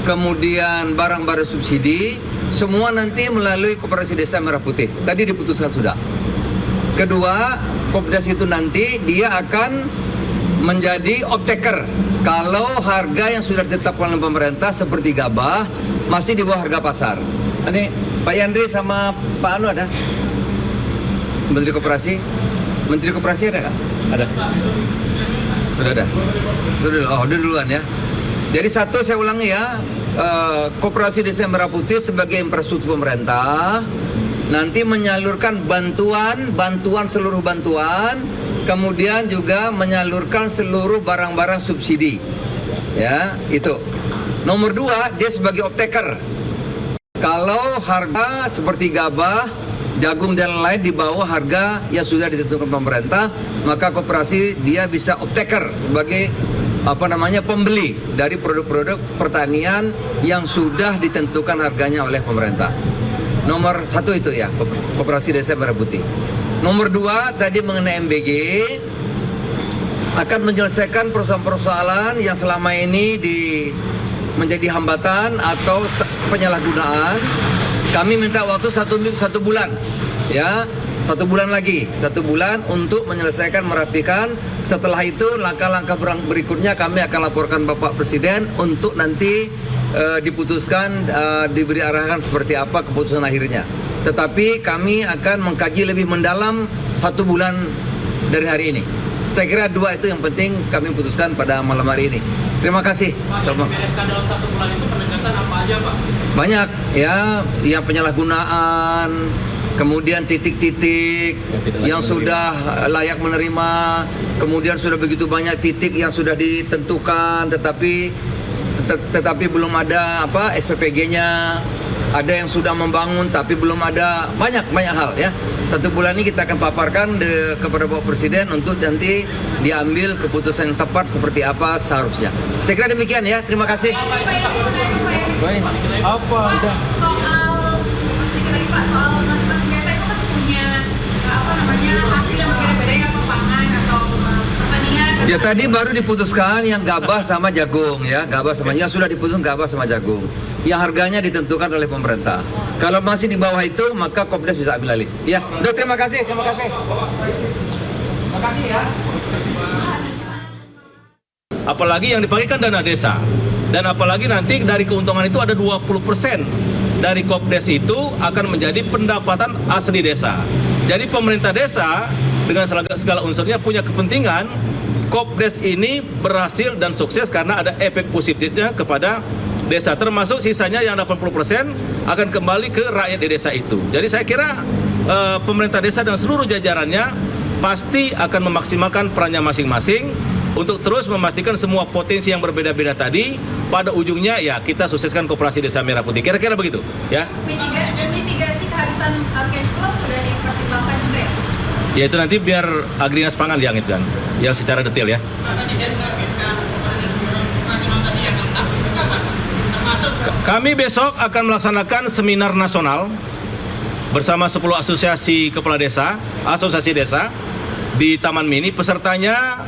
kemudian barang-barang subsidi, semua nanti melalui Koperasi Desa Merah Putih. Tadi diputuskan sudah. Kedua, Kopdas itu nanti dia akan menjadi off-taker. Kalau harga yang sudah ditetapkan oleh pemerintah seperti gabah masih di bawah harga pasar. Ini Pak Yandri sama Pak Anu ada? Menteri Koperasi? Menteri Koperasi ada nggak? Ada. Sudah ada? Sudah duluan ya. Jadi satu saya ulangi ya, Koperasi Desa Merah Putih sebagai infrastruktur pemerintah nanti menyalurkan bantuan seluruh bantuan, kemudian juga menyalurkan seluruh barang-barang subsidi. Ya, itu. Nomor dua, dia sebagai off-taker. Kalau harga seperti gabah, jagung dan lain di bawah harga yang sudah ditentukan pemerintah, maka koperasi dia bisa off-taker sebagai pembeli dari produk-produk pertanian yang sudah ditentukan harganya oleh pemerintah. Nomor satu itu ya, Koperasi Desa Merah Putih. Nomor dua tadi mengenai MBG akan menyelesaikan persoalan-persoalan yang selama ini menjadi hambatan atau penyalahgunaan. Kami minta waktu satu bulan, ya, 1 bulan lagi, 1 bulan untuk menyelesaikan, merapikan. Setelah itu langkah-langkah berikutnya kami akan laporkan Bapak Presiden untuk nanti diputuskan, diberi arahan seperti apa keputusan akhirnya. Tetapi kami akan mengkaji lebih mendalam 1 bulan dari hari ini. Saya kira 2 itu yang penting kami putuskan pada malam hari ini. Terima kasih. Selamat. Dalam 1 bulan itu penegasan apa aja, Pak? Banyak ya, yang penyalahgunaan, kemudian titik-titik yang sudah layak menerima, kemudian sudah begitu banyak titik yang sudah ditentukan tetapi belum ada SPPG-nya, ada yang sudah membangun tapi belum ada, banyak hal ya. 1 bulan ini kita akan paparkan kepada Bapak Presiden untuk nanti diambil keputusan yang tepat seperti apa seharusnya. Saya kira demikian ya, terima kasih. Baik. Apa? Ya tadi baru diputuskan yang gabah sama jagung ya, yang sudah diputuskan gabah sama jagung. Yang harganya ditentukan oleh pemerintah. Kalau masih di bawah itu maka Kopdas bisa ambil alih. Ya, udah terima kasih. Terima kasih ya. Apalagi yang dipakai kan dana desa. Dan apalagi nanti dari keuntungan itu ada 20% dari Kopdas itu akan menjadi pendapatan asli desa. Jadi pemerintah desa dengan segala unsurnya punya kepentingan Kopdas ini berhasil dan sukses karena ada efek positifnya kepada desa. Termasuk sisanya yang 80% akan kembali ke rakyat di desa itu. Jadi saya kira pemerintah desa dan seluruh jajarannya pasti akan memaksimalkan perannya masing-masing untuk terus memastikan semua potensi yang berbeda-beda tadi pada ujungnya ya kita sukseskan Koperasi Desa Merah Putih. Kira-kira begitu, ya. Mitigasi kehabisan cash flow sudah dipertimbangkan juga ya? Ya itu nanti biar Agrinas Pangan yang itu kan, yang secara detail ya. Kami besok akan melaksanakan seminar nasional bersama 10 asosiasi kepala desa, asosiasi desa di Taman Mini. Pesertanya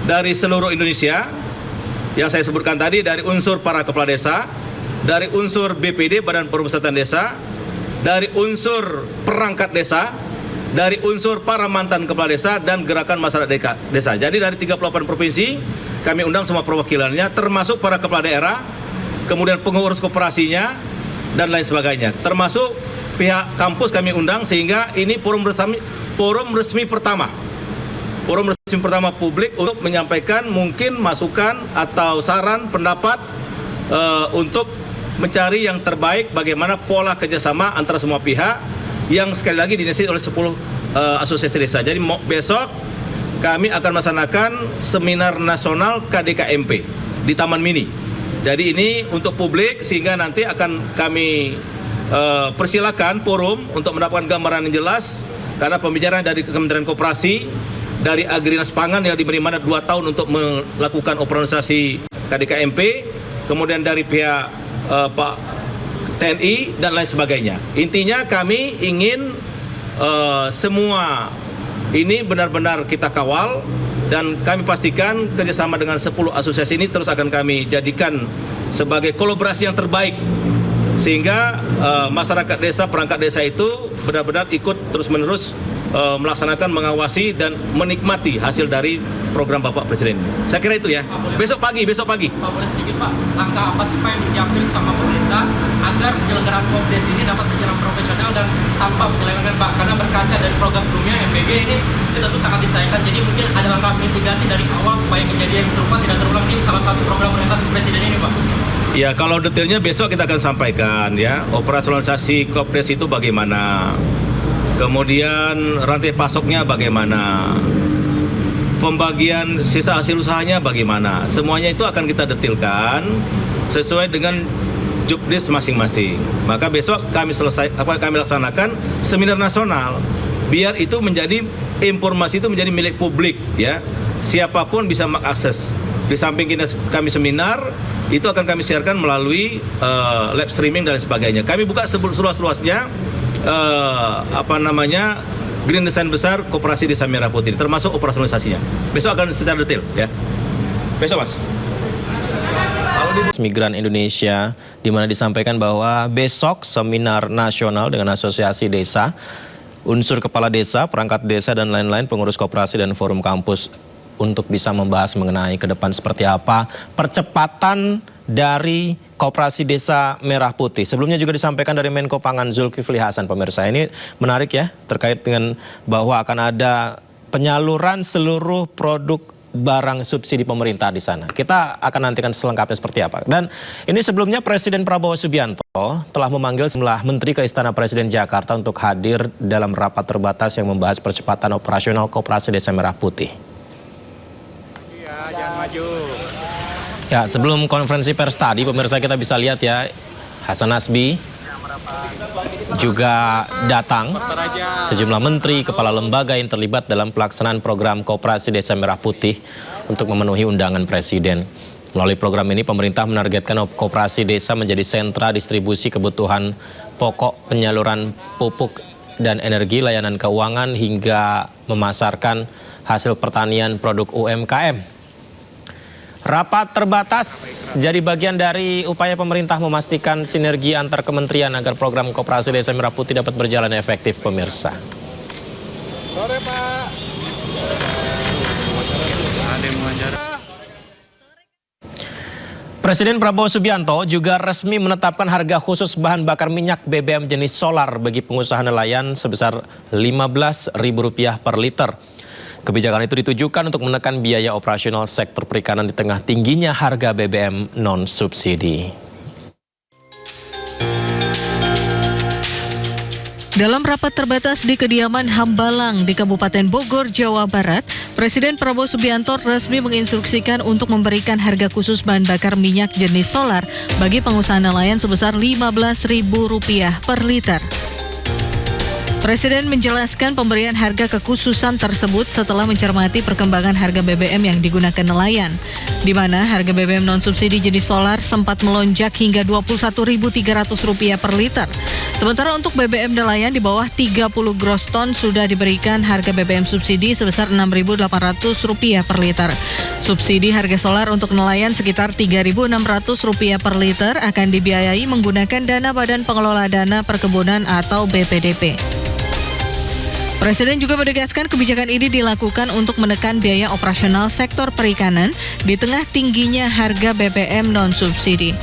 dari seluruh Indonesia yang saya sebutkan tadi, dari unsur para kepala desa, dari unsur BPD, Badan Pemusatan Desa, dari unsur perangkat desa, dari unsur para mantan kepala desa dan gerakan masyarakat desa. Jadi dari 38 provinsi kami undang semua perwakilannya, termasuk para kepala daerah, kemudian pengurus koperasinya dan lain sebagainya. Termasuk pihak kampus kami undang, sehingga ini forum resmi pertama. Forum resmi pertama publik untuk menyampaikan mungkin masukan atau saran pendapat untuk mencari yang terbaik bagaimana pola kerjasama antara semua pihak yang sekali lagi diinisiasi oleh 10 asosiasi desa. Jadi besok kami akan melaksanakan seminar nasional KDKMP di Taman Mini. Jadi ini untuk publik, sehingga nanti akan kami persilakan forum untuk mendapatkan gambaran yang jelas, karena pembicaraan dari Kementerian Koperasi, dari Agrinas Pangan yang diberi mandat 2 tahun untuk melakukan operasi KDKMP, kemudian dari pihak Pak TNI dan lain sebagainya. Intinya kami ingin semua ini benar-benar kita kawal, dan kami pastikan kerjasama dengan 10 asosiasi ini terus akan kami jadikan sebagai kolaborasi yang terbaik, sehingga masyarakat desa, perangkat desa itu benar-benar ikut terus-menerus melaksanakan, mengawasi dan menikmati hasil dari program Bapak Presiden. Saya kira itu ya. Besok pagi. Pak, boleh sedikit Pak, langkah apa sih Pak yang disiapkan sama pemerintah agar penyelenggaraan Kopdes ini dapat berjalan profesional dan tanpa penyelewengan Pak? Karena berkaca dari program sebelumnya MBG ini tentu sangat disayangkan. Jadi mungkin ada langkah mitigasi dari awal supaya kejadian yang serupa tidak terulang di salah satu program orientasi Presiden ini Pak. Ya, kalau detailnya besok kita akan sampaikan ya. Operasionalisasi Kopdes itu bagaimana, kemudian rantai pasoknya bagaimana, pembagian sisa hasil usahanya bagaimana. Semuanya itu akan kita detailkan sesuai dengan jobdesk masing-masing. Maka besok kami laksanakan seminar nasional, biar itu menjadi informasi itu menjadi milik publik ya. Siapapun bisa mengakses. Di samping kami seminar, itu akan kami siarkan melalui live streaming dan sebagainya. Kami buka seluas-luasnya Green Design besar Koperasi Desa Merah Putih, termasuk operasionalisasinya. Besok akan secara detail ya. Besok Mas. Migran Indonesia, di mana disampaikan bahwa besok seminar nasional dengan asosiasi desa, unsur kepala desa, perangkat desa dan lain-lain, pengurus koperasi dan forum kampus untuk bisa membahas mengenai ke depan seperti apa percepatan dari Koperasi Desa Merah Putih. Sebelumnya juga disampaikan dari Menko Pangan Zulkifli Hasan, pemirsa. Ini menarik ya, terkait dengan bahwa akan ada penyaluran seluruh produk barang subsidi pemerintah di sana. Kita akan nantikan selengkapnya seperti apa. Dan ini sebelumnya Presiden Prabowo Subianto telah memanggil sejumlah menteri ke Istana Presiden Jakarta untuk hadir dalam rapat terbatas yang membahas percepatan operasional Koperasi Desa Merah Putih. Ya, sebelum konferensi pers tadi, pemirsa, kita bisa lihat ya, Hasan Nasbi juga datang, sejumlah menteri, kepala lembaga yang terlibat dalam pelaksanaan program Koperasi Desa Merah Putih untuk memenuhi undangan Presiden. Melalui program ini, pemerintah menargetkan Koperasi Desa menjadi sentra distribusi kebutuhan pokok, penyaluran pupuk dan energi, layanan keuangan, hingga memasarkan hasil pertanian produk UMKM. Rapat terbatas jadi bagian dari upaya pemerintah memastikan sinergi antar kementerian agar program Koperasi Desa Merah Putih dapat berjalan efektif, pemirsa. Sore Pak. Presiden Prabowo Subianto juga resmi menetapkan harga khusus bahan bakar minyak BBM jenis solar bagi pengusaha nelayan sebesar Rp15.000 per liter. Kebijakan itu ditujukan untuk menekan biaya operasional sektor perikanan di tengah tingginya harga BBM non-subsidi. Dalam rapat terbatas di kediaman Hambalang di Kabupaten Bogor, Jawa Barat, Presiden Prabowo Subianto resmi menginstruksikan untuk memberikan harga khusus bahan bakar minyak jenis solar bagi pengusaha nelayan sebesar Rp15.000 per liter. Presiden menjelaskan pemberian harga kekhususan tersebut setelah mencermati perkembangan harga BBM yang digunakan nelayan, di mana harga BBM non-subsidi jenis solar sempat melonjak hingga Rp21.300 per liter. Sementara untuk BBM nelayan di bawah 30 gross ton sudah diberikan harga BBM subsidi sebesar Rp6.800 per liter. Subsidi harga solar untuk nelayan sekitar Rp3.600 per liter akan dibiayai menggunakan dana Badan Pengelola Dana Perkebunan atau BPDP. Presiden juga menegaskan kebijakan ini dilakukan untuk menekan biaya operasional sektor perikanan di tengah tingginya harga BBM non-subsidi.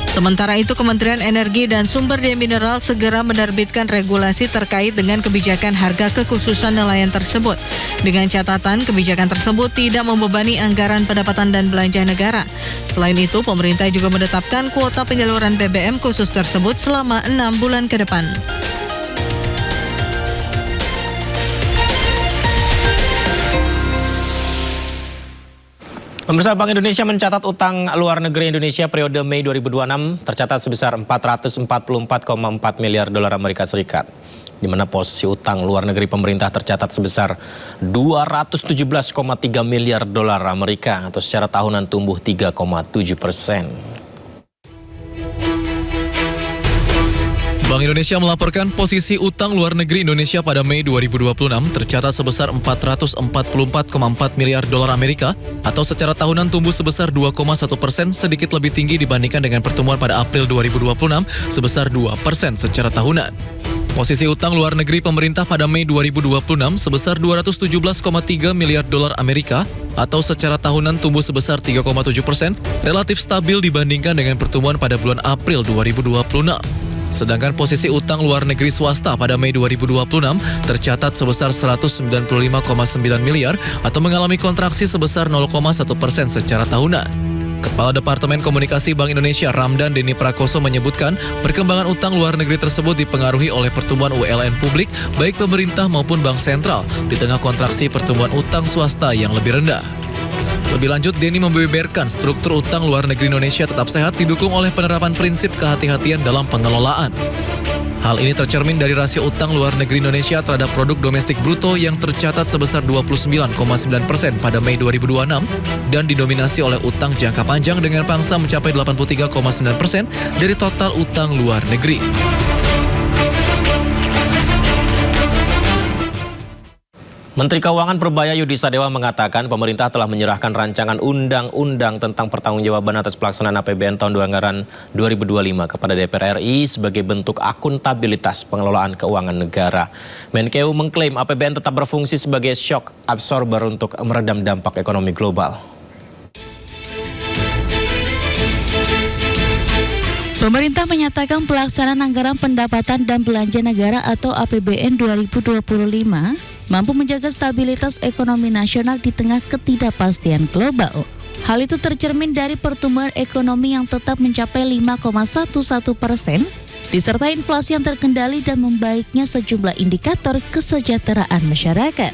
Sementara itu, Kementerian Energi dan Sumber Daya Mineral segera menerbitkan regulasi terkait dengan kebijakan harga kekhususan nelayan tersebut. Dengan catatan, kebijakan tersebut tidak membebani anggaran pendapatan dan belanja negara. Selain itu, pemerintah juga menetapkan kuota penyaluran BBM khusus tersebut selama 6 bulan ke depan. Pemirsa, Bank Indonesia mencatat utang luar negeri Indonesia periode Mei 2026 tercatat sebesar 444,4 miliar dolar Amerika Serikat, di mana posisi utang luar negeri pemerintah tercatat sebesar 217,3 miliar dolar Amerika atau secara tahunan tumbuh 3,7%. Bank Indonesia melaporkan posisi utang luar negeri Indonesia pada Mei 2026 tercatat sebesar 444,4 miliar dolar Amerika atau secara tahunan tumbuh sebesar 2,1%, sedikit lebih tinggi dibandingkan dengan pertumbuhan pada April 2026 sebesar 2% secara tahunan. Posisi utang luar negeri pemerintah pada Mei 2026 sebesar 217,3 miliar dolar Amerika atau secara tahunan tumbuh sebesar 3,7%, relatif stabil dibandingkan dengan pertumbuhan pada bulan April 2026. Sedangkan posisi utang luar negeri swasta pada Mei 2026 tercatat sebesar 195,9 miliar atau mengalami kontraksi sebesar 0,1% secara tahunan. Kepala Departemen Komunikasi Bank Indonesia Ramdan Denny Prakoso menyebutkan perkembangan utang luar negeri tersebut dipengaruhi oleh pertumbuhan ULN publik baik pemerintah maupun bank sentral di tengah kontraksi pertumbuhan utang swasta yang lebih rendah. Lebih lanjut, Denny membeberkan struktur utang luar negeri Indonesia tetap sehat didukung oleh penerapan prinsip kehati-hatian dalam pengelolaan. Hal ini tercermin dari rasio utang luar negeri Indonesia terhadap produk domestik bruto yang tercatat sebesar 29,9% pada Mei 2026 dan didominasi oleh utang jangka panjang dengan pangsa mencapai 83,9% dari total utang luar negeri. Menteri Keuangan Purbaya Yudi Sadewa mengatakan pemerintah telah menyerahkan rancangan undang-undang tentang pertanggungjawaban atas pelaksanaan APBN tahun anggaran 2025 kepada DPR RI sebagai bentuk akuntabilitas pengelolaan keuangan negara. Menkeu mengklaim APBN tetap berfungsi sebagai shock absorber untuk meredam dampak ekonomi global. Pemerintah menyatakan pelaksanaan anggaran pendapatan dan belanja negara atau APBN 2025 mampu menjaga stabilitas ekonomi nasional di tengah ketidakpastian global. Hal itu tercermin dari pertumbuhan ekonomi yang tetap mencapai 5,11%, disertai inflasi yang terkendali dan membaiknya sejumlah indikator kesejahteraan masyarakat.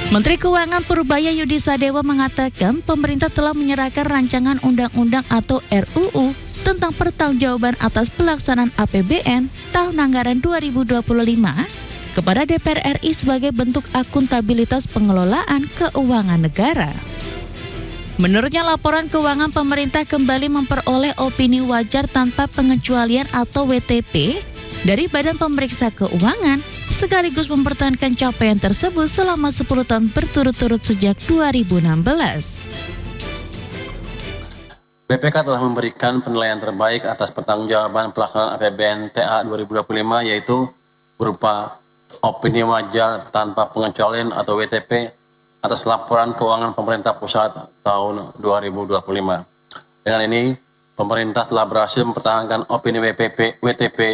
Menteri Keuangan Purbaya Yudi Sadewa mengatakan pemerintah telah menyerahkan rancangan undang-undang atau RUU tentang pertanggungjawaban atas pelaksanaan APBN tahun anggaran 2025 kepada DPR RI sebagai bentuk akuntabilitas pengelolaan keuangan negara. Menurutnya, laporan keuangan pemerintah kembali memperoleh opini wajar tanpa pengecualian atau WTP dari Badan Pemeriksa Keuangan, sekaligus mempertahankan capaian tersebut selama 10 tahun berturut-turut sejak 2016. BPK telah memberikan penilaian terbaik atas pertanggungjawaban pelaksanaan APBN TA 2025 yaitu berupa opini wajar tanpa pengecualian atau WTP atas laporan keuangan pemerintah pusat tahun 2025. Dengan ini, pemerintah telah berhasil mempertahankan opini WTP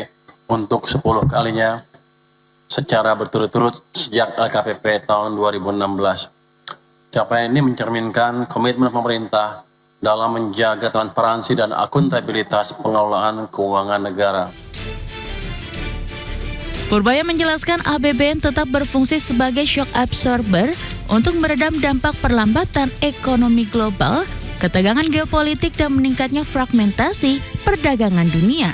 untuk 10 kalinya secara berturut-turut sejak LKPP tahun 2016. Capaian ini mencerminkan komitmen pemerintah dalam menjaga transparansi dan akuntabilitas pengelolaan keuangan negara. Purbaya menjelaskan APBN tetap berfungsi sebagai shock absorber untuk meredam dampak perlambatan ekonomi global, ketegangan geopolitik, dan meningkatnya fragmentasi perdagangan dunia.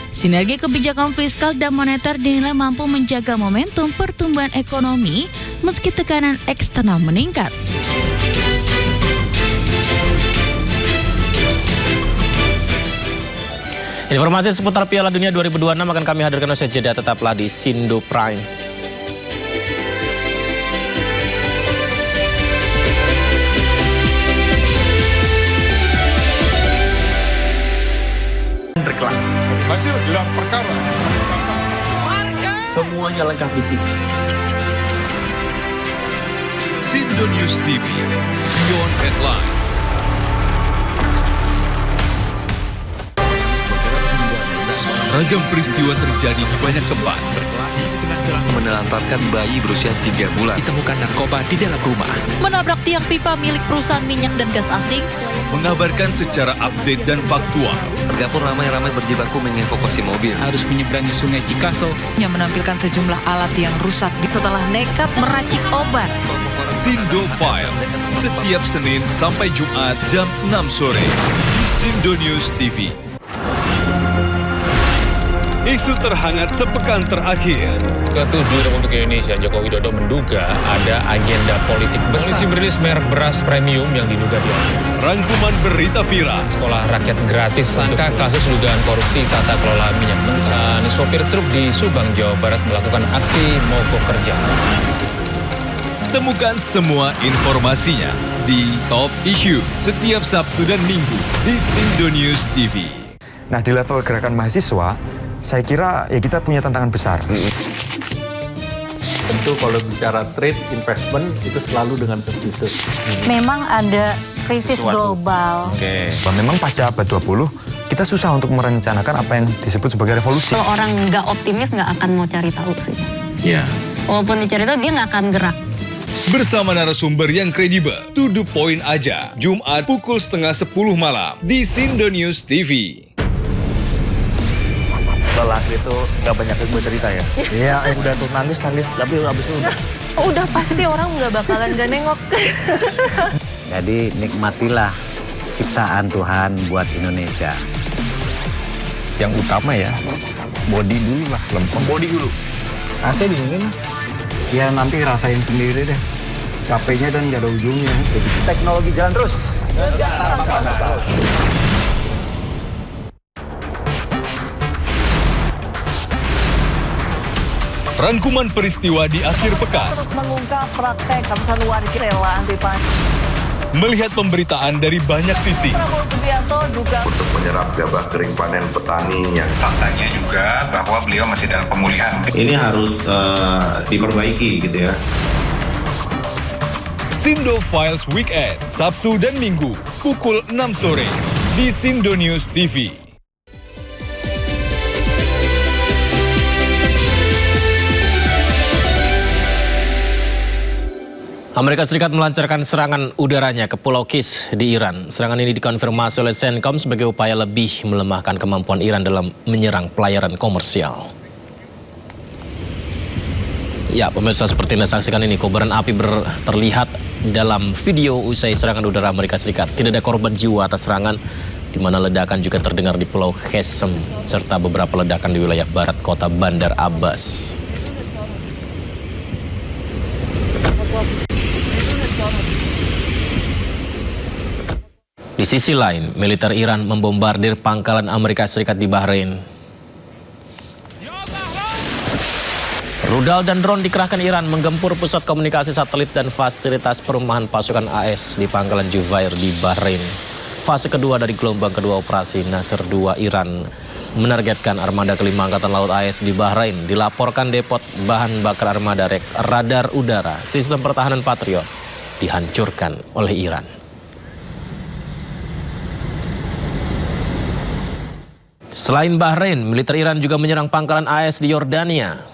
Sinergi kebijakan fiskal dan moneter dinilai mampu menjaga momentum pertumbuhan ekonomi meski tekanan eksternal meningkat. Informasi seputar Piala Dunia 2026 akan kami hadirkan usai jeda, tetaplah di Sindo Prime. Berkelas. Hasil gelar perkara. Semuanya lengkap di sini. Sindo News TV, Beyond Headlines. Ragam peristiwa terjadi di banyak tempat. Menelantarkan bayi berusia 3 bulan. Ditemukan narkoba di dalam rumah. Menabrak tiang pipa milik perusahaan minyak dan gas asing. Mengabarkan secara update dan faktual. Warga pun ramai-ramai berjibaku mengevakuasi mobil. Harus menyeberangi sungai Cikaso. Yang menampilkan sejumlah alat yang rusak Setelah nekat meracik obat. Sindo Files, setiap Senin sampai Jumat jam 6 sore di Sindo News TV. Isu terhangat sepekan terakhir. Ketujuh Republik Indonesia, Joko Widodo menduga ada agenda politik besar. Polisi merilis merek beras premium yang diduga diambil. Rangkuman berita viral. Sekolah rakyat gratis untuk kasus dugaan korupsi tata kelola minyak mentah. Sopir truk di Subang, Jawa Barat melakukan aksi mogok kerja. Temukan semua informasinya di Top Issue setiap Sabtu dan Minggu di Sindo News TV. Nah, di level gerakan mahasiswa, saya kira ya kita punya tantangan besar. Tentu kalau bicara trade investment itu selalu dengan services. Memang ada krisis global. Oke. Memang pasca abad 20, kita susah untuk merencanakan apa yang disebut sebagai revolusi. Kalau orang nggak optimis nggak akan mau cari tahu sih. Ya. Walaupun dicari tahu dia nggak akan gerak. Bersama narasumber yang kredibel, to the point aja. Jumat pukul 9:30 malam di Sindo News TV. Lelaki itu nggak banyak yang bercerita ya. Iya, udah tuh nangis, tapi abis itu Udah pasti orang nggak bakalan gak nengok. Jadi nikmatilah ciptaan Tuhan buat Indonesia. yang utama ya body dulu lah, lempeng body dulu. AC dingin. Ya nanti rasain sendiri deh. Capeknya dan gak ada ujungnya. Teknologi jalan terus. Rangkuman peristiwa di akhir pekan. Terus mengungkap praktek ratusan warga rela anti pajak. Melihat pemberitaan dari banyak sisi. Prabowo Subianto juga untuk menyerap gabah kering panen petani. Faktanya juga bahwa beliau masih dalam pemulihan. Ini harus diperbaiki gitu ya. Sindo Files Weekend, Sabtu dan Minggu, pukul 6 sore di Sindo News TV. Amerika Serikat melancarkan serangan udaranya ke Pulau Kish di Iran. Serangan ini dikonfirmasi oleh CENTCOM sebagai upaya lebih melemahkan kemampuan Iran dalam menyerang pelayaran komersial. Ya, pemirsa, seperti Anda saksikan ini, kobaran api terlihat dalam video usai serangan udara Amerika Serikat. Tidak ada korban jiwa atas serangan, di mana ledakan juga terdengar di Pulau Qesem, serta beberapa ledakan di wilayah barat kota Bandar Abbas. Di sisi lain, militer Iran membombardir pangkalan Amerika Serikat di Bahrain. Rudal dan drone dikerahkan Iran menggempur pusat komunikasi satelit dan fasilitas perumahan pasukan AS di pangkalan Jubair di Bahrain. Fase kedua dari gelombang kedua operasi Nasr 2 Iran menargetkan armada kelima Angkatan Laut AS di Bahrain. Dilaporkan depot bahan bakar armada radar udara sistem pertahanan Patriot dihancurkan oleh Iran. Selain Bahrain, militer Iran juga menyerang pangkalan AS di Yordania.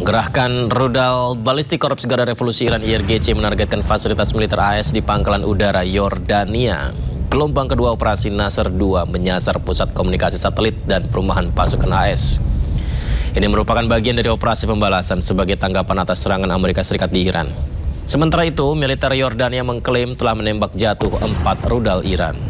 Gerahkan rudal balistik Korps Garda Revolusi Iran IRGC menargetkan fasilitas militer AS di pangkalan udara Yordania. Gelombang kedua operasi Nasr 2 menyasar pusat komunikasi satelit dan perumahan pasukan AS. Ini merupakan bagian dari operasi pembalasan sebagai tanggapan atas serangan Amerika Serikat di Iran. Sementara itu, militer Yordania mengklaim telah menembak jatuh 4 rudal Iran.